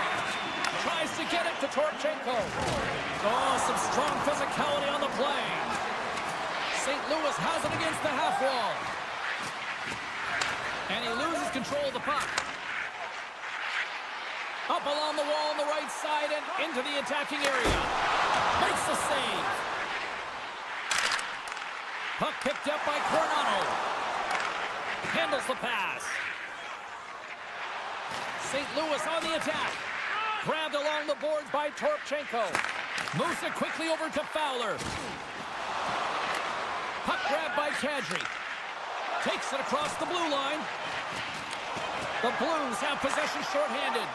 Tries to get it to Torchenko. Oh, some strong physicality on the play. St. Louis has it against the half wall. And he loses control of the puck. Up along the wall on the right side and into the attacking area. Makes the save. Puck picked up by Coronado. Handles the pass. St. Louis on the attack. Grabbed along the boards by Torchenko. Moves it quickly over to Fowler. Puck grabbed by Kadri. Takes it across the blue line. The Blues have possession shorthanded.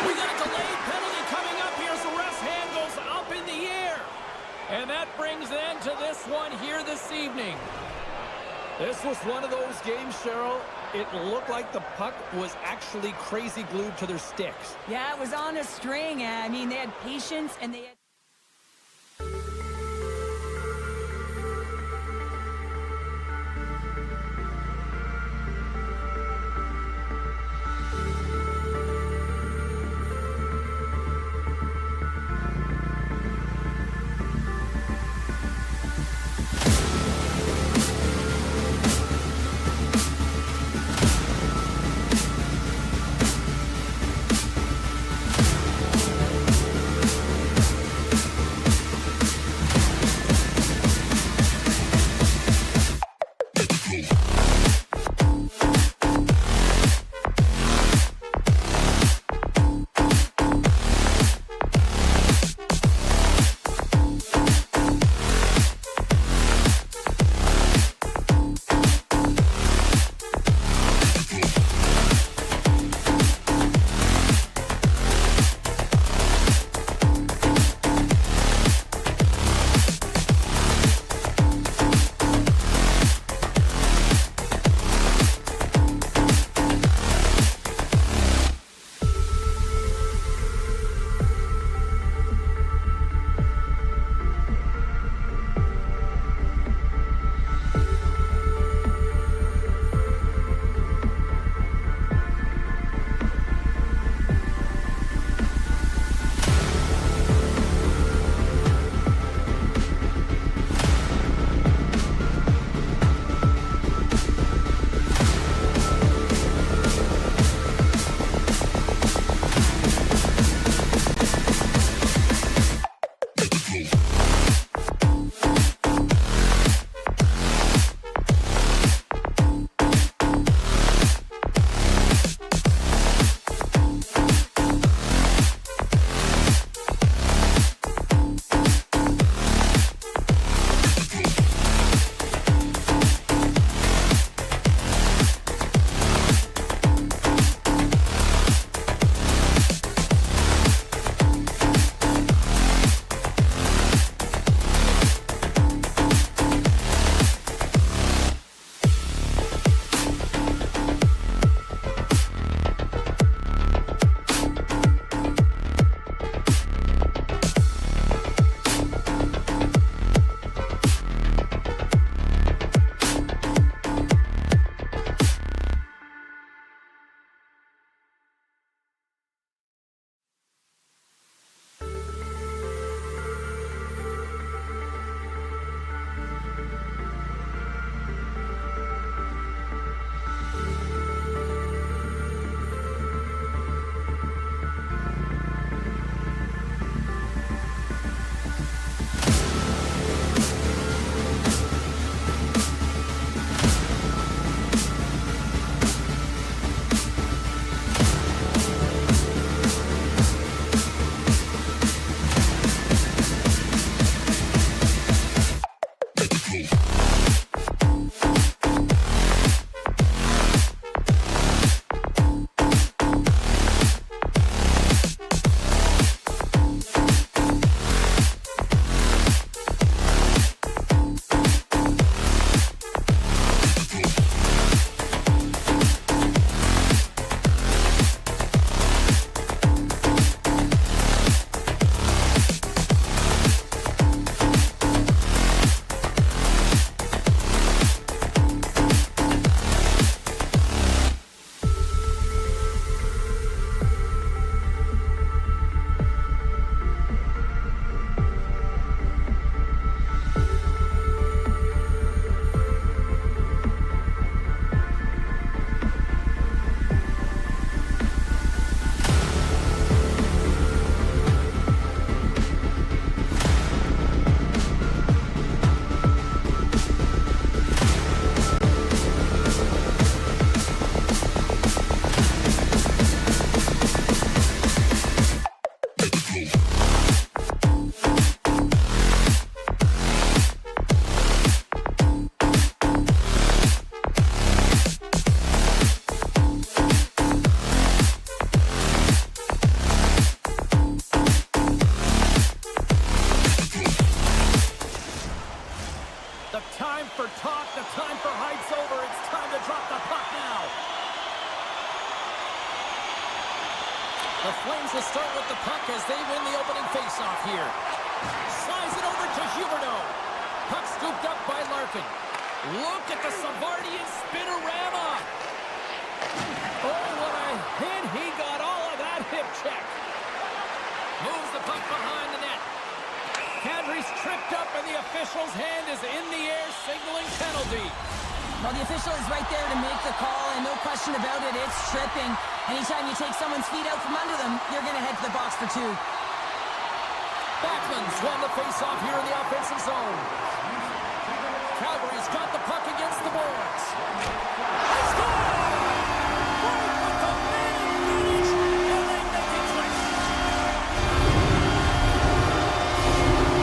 We got a delayed penalty coming up here as the ref's hand goes up in the air. And that brings an end to this one here this evening. This was one of those games, Cheryl. It looked like the puck was actually crazy glued to their sticks. Yeah, it was on a string. I mean, they had patience and they had... Flames will start with the puck as they win the opening faceoff here. Slides it over to Huberdeau. Puck scooped up by Larkin. Look at the Savardian spinorama. Oh, what a hit. He got all of that hip check. Moves the puck behind the net. Kadri's tripped up and the official's hand is in the air signaling penalty. Well, the official is right there to make the call, and no question about it, it's tripping. Anytime you take someone's feet out from under them, you're going to head to the box for two. Backman's won the face-off here in the offensive zone. Calgary's got the puck against the boards. They score! Right with the man finish, and they make it quick.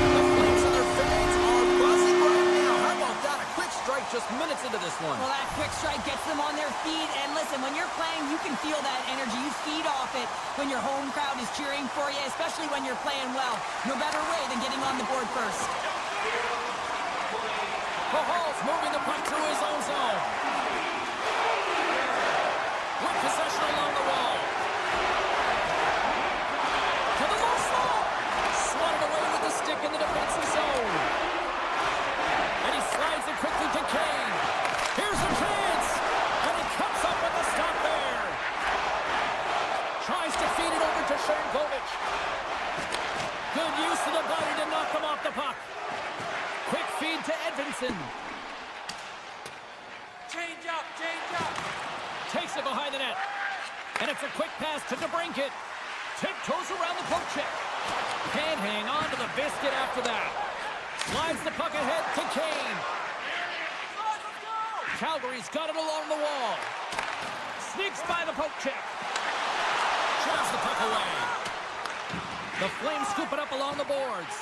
The Flames and their fans are buzzing right now. How about that? A quick strike just minutes into this one. Well, that quick strike gets them on their feet, and listen, when you're playing, you can feel that energy. You feed off it when your home crowd is cheering for you, especially when you're playing well. No better way than getting on the board first. Hall's moving the puck through his own zone. With possession along the wall. To the low slot. Swatted away with the stick in the defensive zone. And he slides it quickly to Kane. Here's a chance. And he comes up with a stop there. Tries to feed it over to Sharangovich. Good use of the body to knock him off the puck. Quick feed to Edvinsson. Change up. Takes it behind the net. And it's a quick pass to DeBrincat. Tiptoes around the poke check. Can't hang on to the biscuit after that. Slides the puck ahead to Kane. Calgary's got it along the wall. Sneaks by the poke check. Shoves the puck away. The Flames scoop it up along the boards.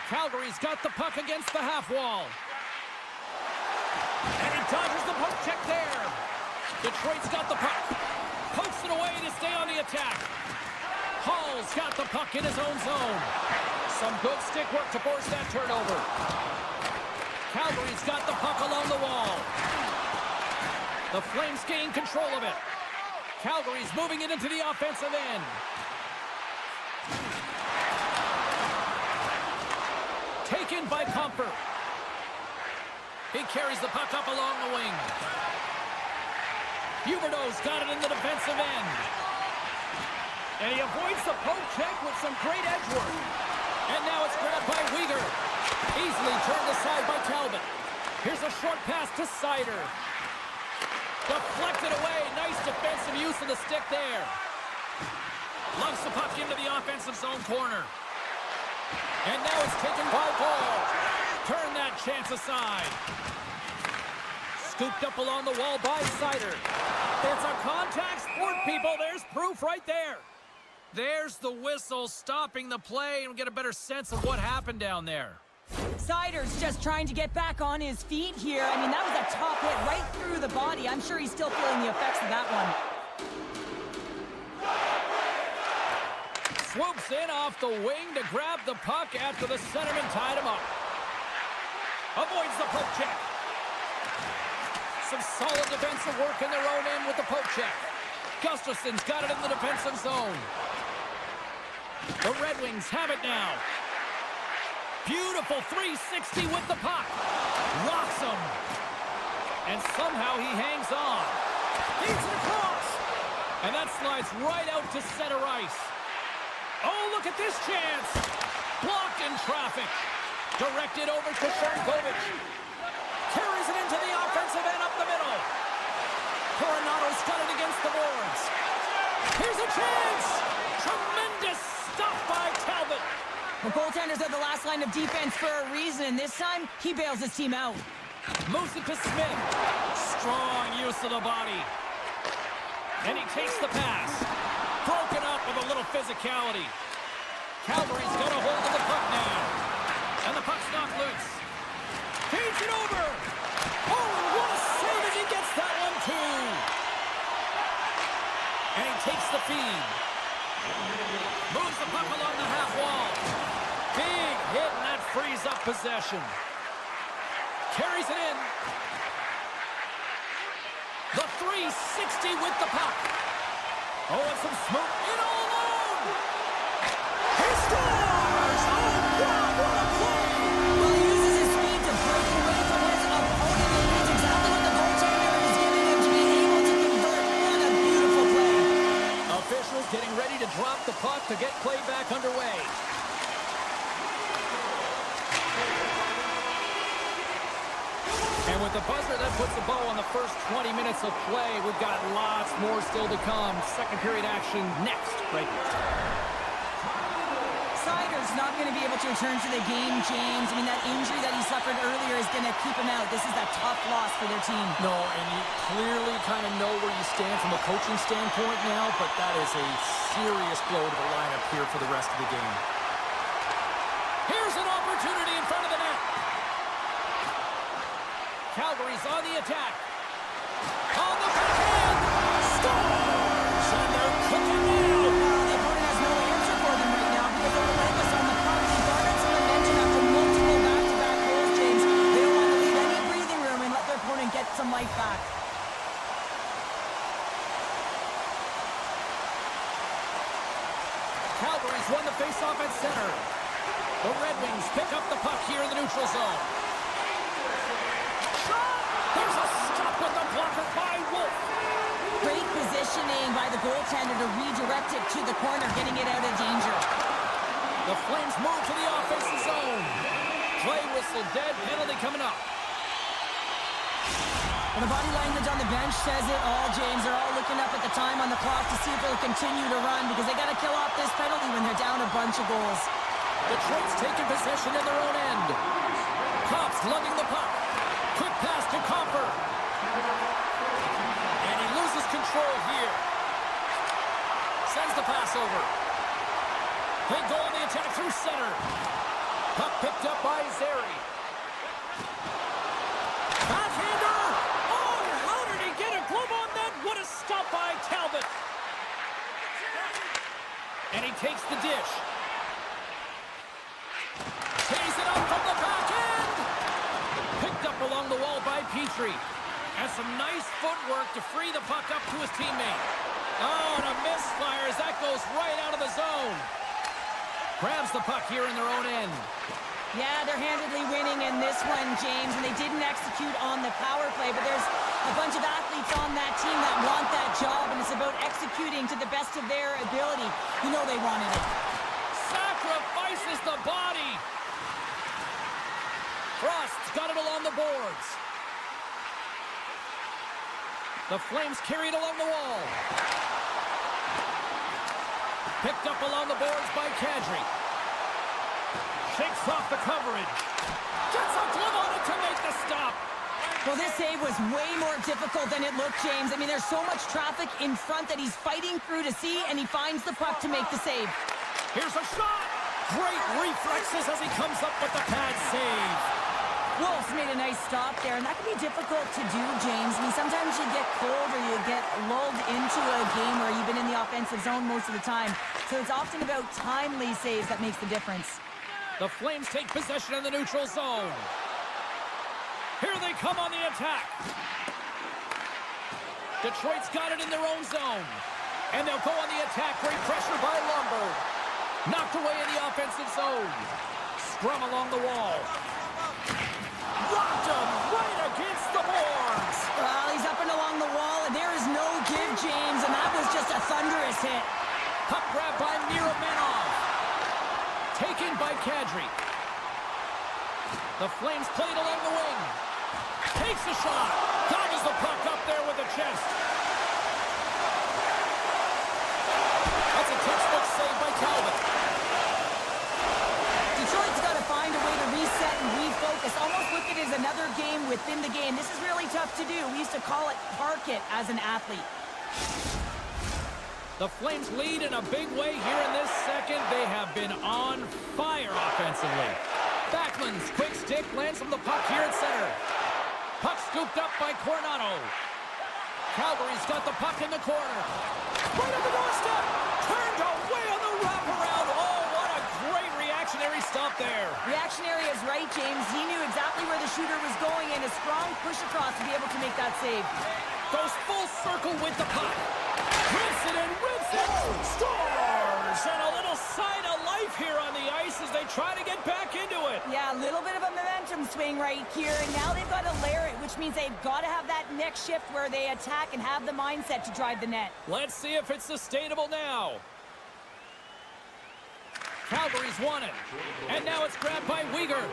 Calgary's got the puck against the half wall. And he dodges the poke check there. Detroit's got the puck. Pokes it away to stay on the attack. Hall's got the puck in his own zone. Some good stick work to force that turnover. Calgary's got the puck along the wall. The Flames gain control of it. Calgary's moving it into the offensive end. Taken by Comfort. He carries the puck up along the wing. Huberdeau's got it in the defensive end. And he avoids the poke check with some great edge work. And now it's grabbed by Weegar. Easily turned aside by Talbot. Here's a short pass to Sider. Deflected away. Nice defensive use of the stick there. Lugs the puck into the offensive zone corner. And now it's taken by Paul. Turn that chance aside. Scooped up along the wall by Sider. It's a contact sport, people. There's proof right there. There's the whistle stopping the play and get a better sense of what happened down there. Sider's just trying to get back on his feet here. I mean, that was a top hit right through the body. I'm sure he's still feeling the effects of that one. Swoops in off the wing to grab the puck after the centerman tied him up. Avoids the poke check. Some solid defensive work in their own end with the poke check. Gustafson's got it in the defensive zone. The Red Wings have it now. Beautiful 360 with the puck. Rocks him. And somehow he hangs on. Feeds it across. And that slides right out to center ice. Oh, look at this chance. Blocked in traffic. Directed over to Sharangovich. Carries it into the offensive end up the middle. Coronado's got it against the boards. Here's a chance. Tremendous stop by Talbot. The goaltenders are the last line of defense for a reason. This time, he bails his team out. Moves it to Smith. Strong use of the body. And he takes the pass. Broken up with a little physicality. Calgary's got a hold of the puck now. And the puck's knocked loose. Feeds it over. Oh, what a save as he gets that one, too. And he takes the feed. Moves the puck along the half wall. Big hit, and that frees up possession. Carries it in. The 360 with the puck. Oh, and some smoke in all the get play back underway. And with the buzzer, that puts a bow on the first 20 minutes of play. We've got lots more still to come. Second period action next, right here. Sider's not going to be able to return to the game, James. I mean, that injury that he suffered earlier is going to keep him out. This is a tough loss for their team. No, and you clearly kind of know where you stand from a coaching standpoint now, but that is a serious blow to the lineup here for the rest of the game. Here's an opportunity in front of the net. Calgary's on the attack. On the backhand. Scores! And they're cooking now. The opponent has no answer for them right now because they're relentless on the puck. They garnered some momentum after multiple back-to-back goals, James. They don't want to leave any breathing room and let their opponent get some life back. Calgary's won the face-off at center. The Red Wings pick up the puck here in the neutral zone. There's a stop with the blocker by Wolf. Great positioning by the goaltender to redirect it to the corner, getting it out of danger. The Flames move to the offensive zone. Play whistle dead, penalty coming up. And the body language on the bench says it all, James. They're all looking up at the time on the clock to see if they'll continue to run because they got to kill off this penalty when they're down a bunch of goals. Detroit's taking possession in their own end. Cops lugging the puck. Quick pass to Copper. And he loses control here. Sends the pass over. They go on the attack through center. Puck picked up by Zary. Backhander! Oh, how did he get a glove on that? What a stop by Talbot. And he takes the dish. Tees it up from the back end. Picked up along the wall by Petrie. And some nice footwork to free the puck up to his teammate. Oh, and a misfire as that goes right out of the zone. Grabs the puck here in their own end. Yeah, they're handedly winning in this one, James, and they didn't execute on the power play, but there's a bunch of athletes on that team that want that job, and it's about executing to the best of their ability. You know they wanted it. Sacrifices the body. Frost's got it along the boards. The Flames carry it along the wall. Picked up along the boards by Kadri. Shakes off the coverage. Gets a glove on it to make the stop. Well, this save was way more difficult than it looked, James. I mean, there's so much traffic in front that he's fighting through to see, and he finds the puck to make the save. Here's a shot. Great reflexes as he comes up with the pad save. Wolf's made a nice stop there, and that can be difficult to do, James. I mean, sometimes you get cold or you get lulled into a game where you've been in the offensive zone most of the time. So it's often about timely saves that makes the difference. The Flames take possession in the neutral zone. Here they come on the attack. Detroit's got it in their own zone. And they'll go on the attack. Great pressure by Limbo. Knocked away in the offensive zone. Scrum along the wall. Rocked him right against the boards. Well, he's up and along the wall, and there is no give, James, and that was just a thunderous hit. Puck grab by Miromanov. Taken by Kadri. The Flames played along the wing. Takes a shot. Dodges the puck up there with the chest. That's a textbook save by Talbot. Detroit's got to find a way to reset and refocus. Almost look at it as another game within the game. This is really tough to do. We used to call it park it as an athlete. The Flames lead in a big way here in this second. They have been on fire offensively. Backlund's quick stick lands from the puck here at center. Puck scooped up by Coronado. Calgary's got the puck in the corner. Right on the doorstep. Turned away on the wraparound. Oh, what a great reactionary stop there. Reactionary is right, James. He knew exactly where the shooter was going and a strong push across to be able to make that save. Goes full circle with the puck. Rips it and rips it. Scores! And a little sign of life here on the ice as they try to get back into it. Yeah, a little bit of a momentum swing right here, and now they've got to layer it, which means they've got to have that next shift where they attack and have the mindset to drive the net. Let's see if it's sustainable now. Calgary's won it. And now it's grabbed by Uyghur.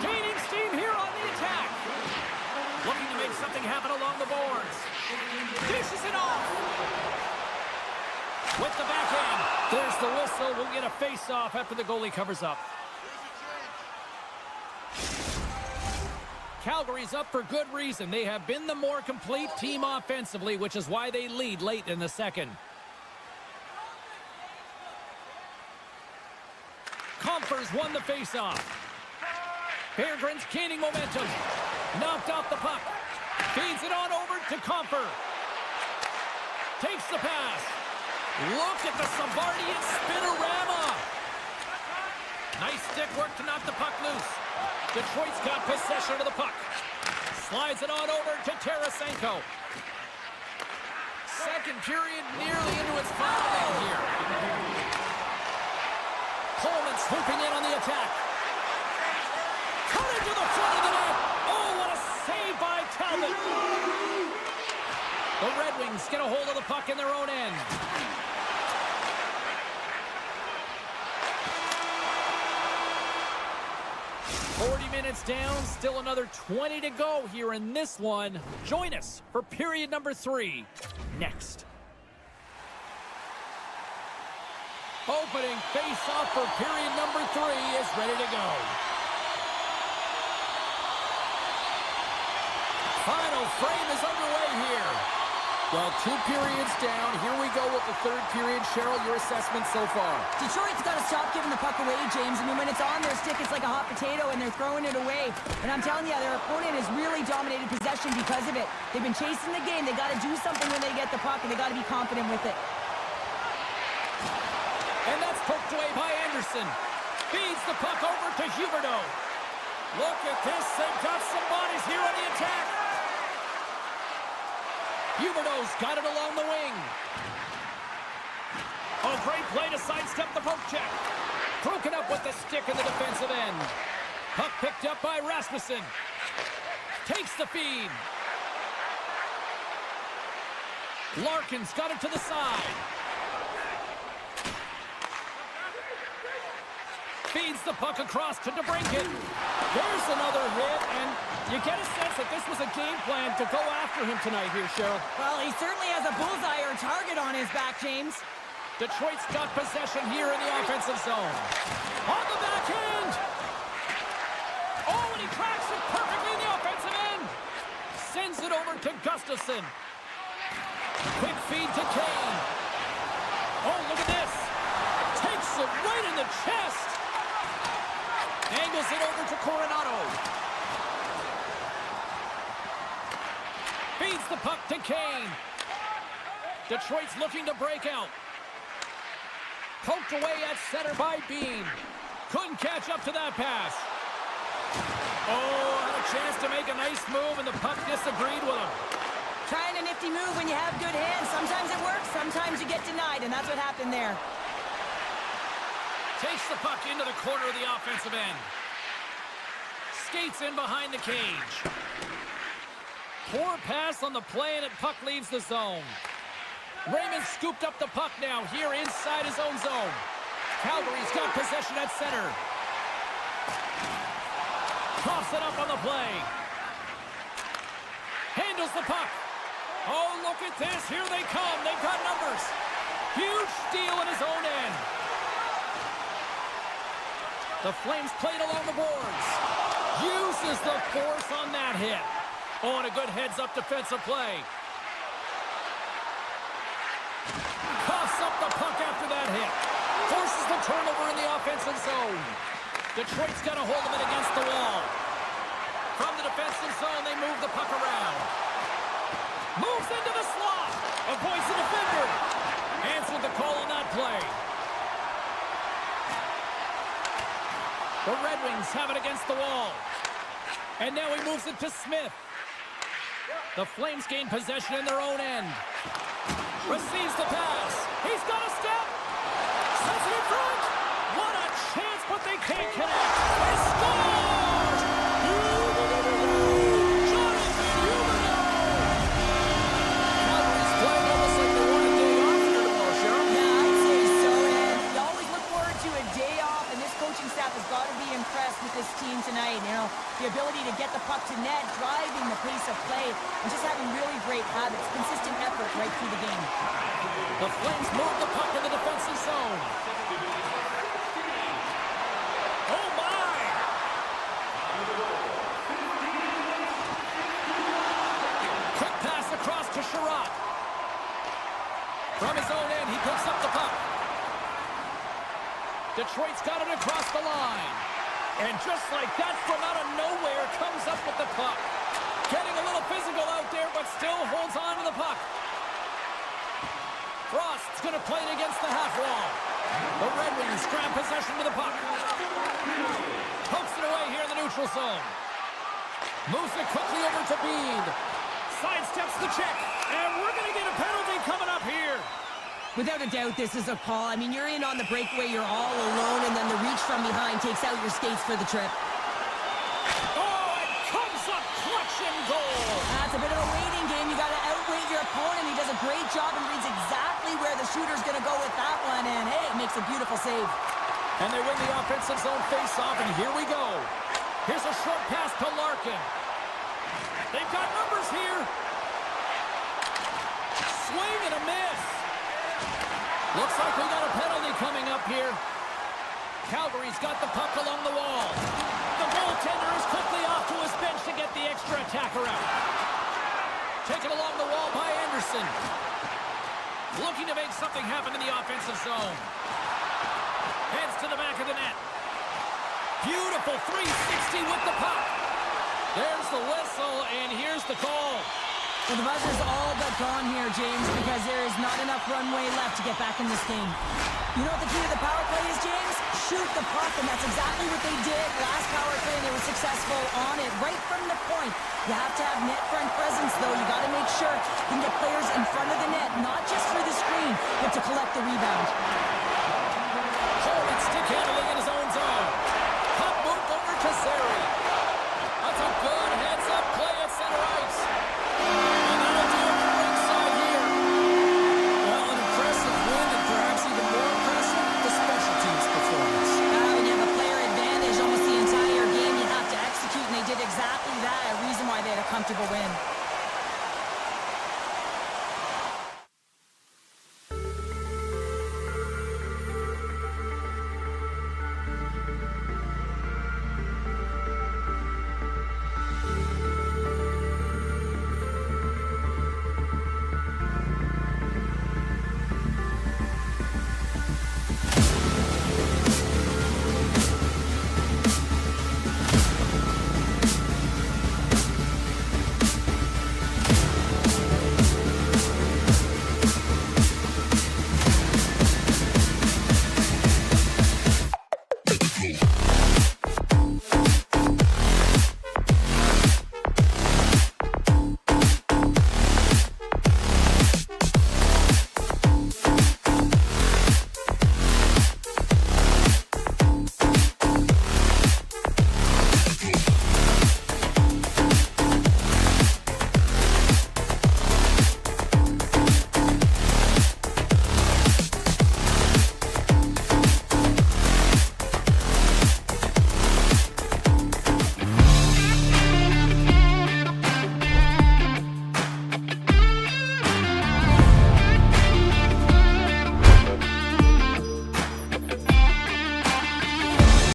Gaining steam here on the attack. Looking to make something happen along the boards. Dishes it off. With the backhand. There's the whistle. We'll get a face-off after the goalie covers up. Calgary's up for good reason. They have been the more complete team offensively, which is why they lead late in the second. Comfers won the face-off. Berggren's gaining momentum. Knocked off the puck. Feeds it on over to Comfer. Takes the pass. Look at the Savardian spinorama. Nice stick work to knock the puck loose. Detroit's got possession of the puck. Slides it on over to Tarasenko. Second period nearly into its final minute here. Coleman swooping in on the attack. Cut into the front of the net. Oh, what a save by Talbot. The Red Wings get a hold of the puck in their own end. Minutes down, still another 20 to go here in this one. Join us for period number 3 next. Opening face-off for period number 3 is ready to go. Final frame is underway here. Well, 2 periods down. Here we go with the third period. Cheryl, your assessment so far? Detroit's got to stop giving the puck away, James. I mean, when it's on their stick, it's like a hot potato, and they're throwing it away. And I'm telling you, their opponent has really dominated possession because of it. They've been chasing the game. They got to do something when they get the puck, and they got to be confident with it. And that's poked away by Anderson. Feeds the puck over to Huberdeau. Look at this. They've got some bodies here on the attack. Huberdeau's got it along the wing. Oh, great play to sidestep the poke check. Broken up with the stick in the defensive end. Puck picked up by Rasmussen. Takes the feed. Larkin's got it to the side. Feeds the puck across to DeBrincat. There's another hit, and you get a sense that this was a game plan to go after him tonight here, Cheryl. Well, he certainly has a bullseye or a target on his back, James. Detroit's got possession here in the offensive zone. On the backhand! Oh, and he cracks it perfectly in the offensive end! Sends it over to Gustafsson. Quick feed to Kane. Oh, look at this! Takes it right in the chest! Angles it over to Coronado. Feeds the puck to Kane. Detroit's looking to break out. Poked away at center by Bean. Couldn't catch up to that pass. Oh, had a chance to make a nice move, and the puck disagreed with him. Trying a nifty move when you have good hands. Sometimes it works, sometimes you get denied, and that's what happened there. Takes the puck into the corner of the offensive end. Skates in behind the cage. Poor pass on the play, and it puck leaves the zone. Raymond scooped up the puck now here inside his own zone. Calgary's got possession at center. Coughs it up on the play. Handles the puck. Oh, look at this. Here they come. They've got numbers. Huge steal in his own end. The Flames played along the boards. Uses the force on that hit. Oh, and a good heads-up defensive play. Coughs up the puck after that hit. Forces the turnover in the offensive zone. Detroit's got a hold of it against the wall. From the defensive zone, they move the puck around. Moves into the slot. Avoids the defender. Answered the call on that play. The Red Wings have it against the wall. And now he moves it to Smith. The Flames gain possession in their own end. Receives the pass. He's got a step. Sets it in front. What a chance, but they can't connect. They score! Jonathan Huberdeau! Calgary's playing almost like they want a day off here tomorrow, Cheryl. Yeah, I'd say so. And you always look for top to net, driving the pace of play, and just having really great habits, consistent effort right through the game. The Flames move the puck in the defensive zone. Oh, my! Quick pass across to Sherratt. From his own end, he picks up the puck. Detroit's got it across the line. And just like that, from out of nowhere, comes up with the puck. Getting a little physical out there, but still holds on to the puck. Frost's going to play it against the half wall. The Red Wings grab possession to the puck. Pokes it away here in the neutral zone. Moves it quickly over to Bede. Sidesteps the check. And we're going to get a penalty coming up here. Without a doubt, this is a call. I mean, you're in on the breakaway, you're all alone, and then the reach from behind takes out your skates for the trip. Oh, it comes up clutch and goal. That's a bit of a waiting game. You got to outweight your opponent. He does a great job and reads exactly where the shooter's going to go with that one, and hey, makes a beautiful save. And they win the offensive zone face-off, and here we go. Here's a short pass to Larkin. They've got numbers here. Swing and a miss. Looks like we got a penalty coming up here. Calgary's got the puck along the wall. The goaltender is quickly off to his bench to get the extra attacker out. Taken along the wall by Anderson. Looking to make something happen in the offensive zone. Heads to the back of the net. Beautiful 360 with the puck. There's the whistle, and here's the call. Well, the buzzer's all but gone here, James, because there is not enough runway left to get back in this game. You know what the key to the power play is, James? Shoot the puck, and that's exactly what they did last power play, and they were successful on it right from the point. You have to have net front presence, though. You got to make sure you can get players in front of the net, not just for the screen, but to collect the rebound.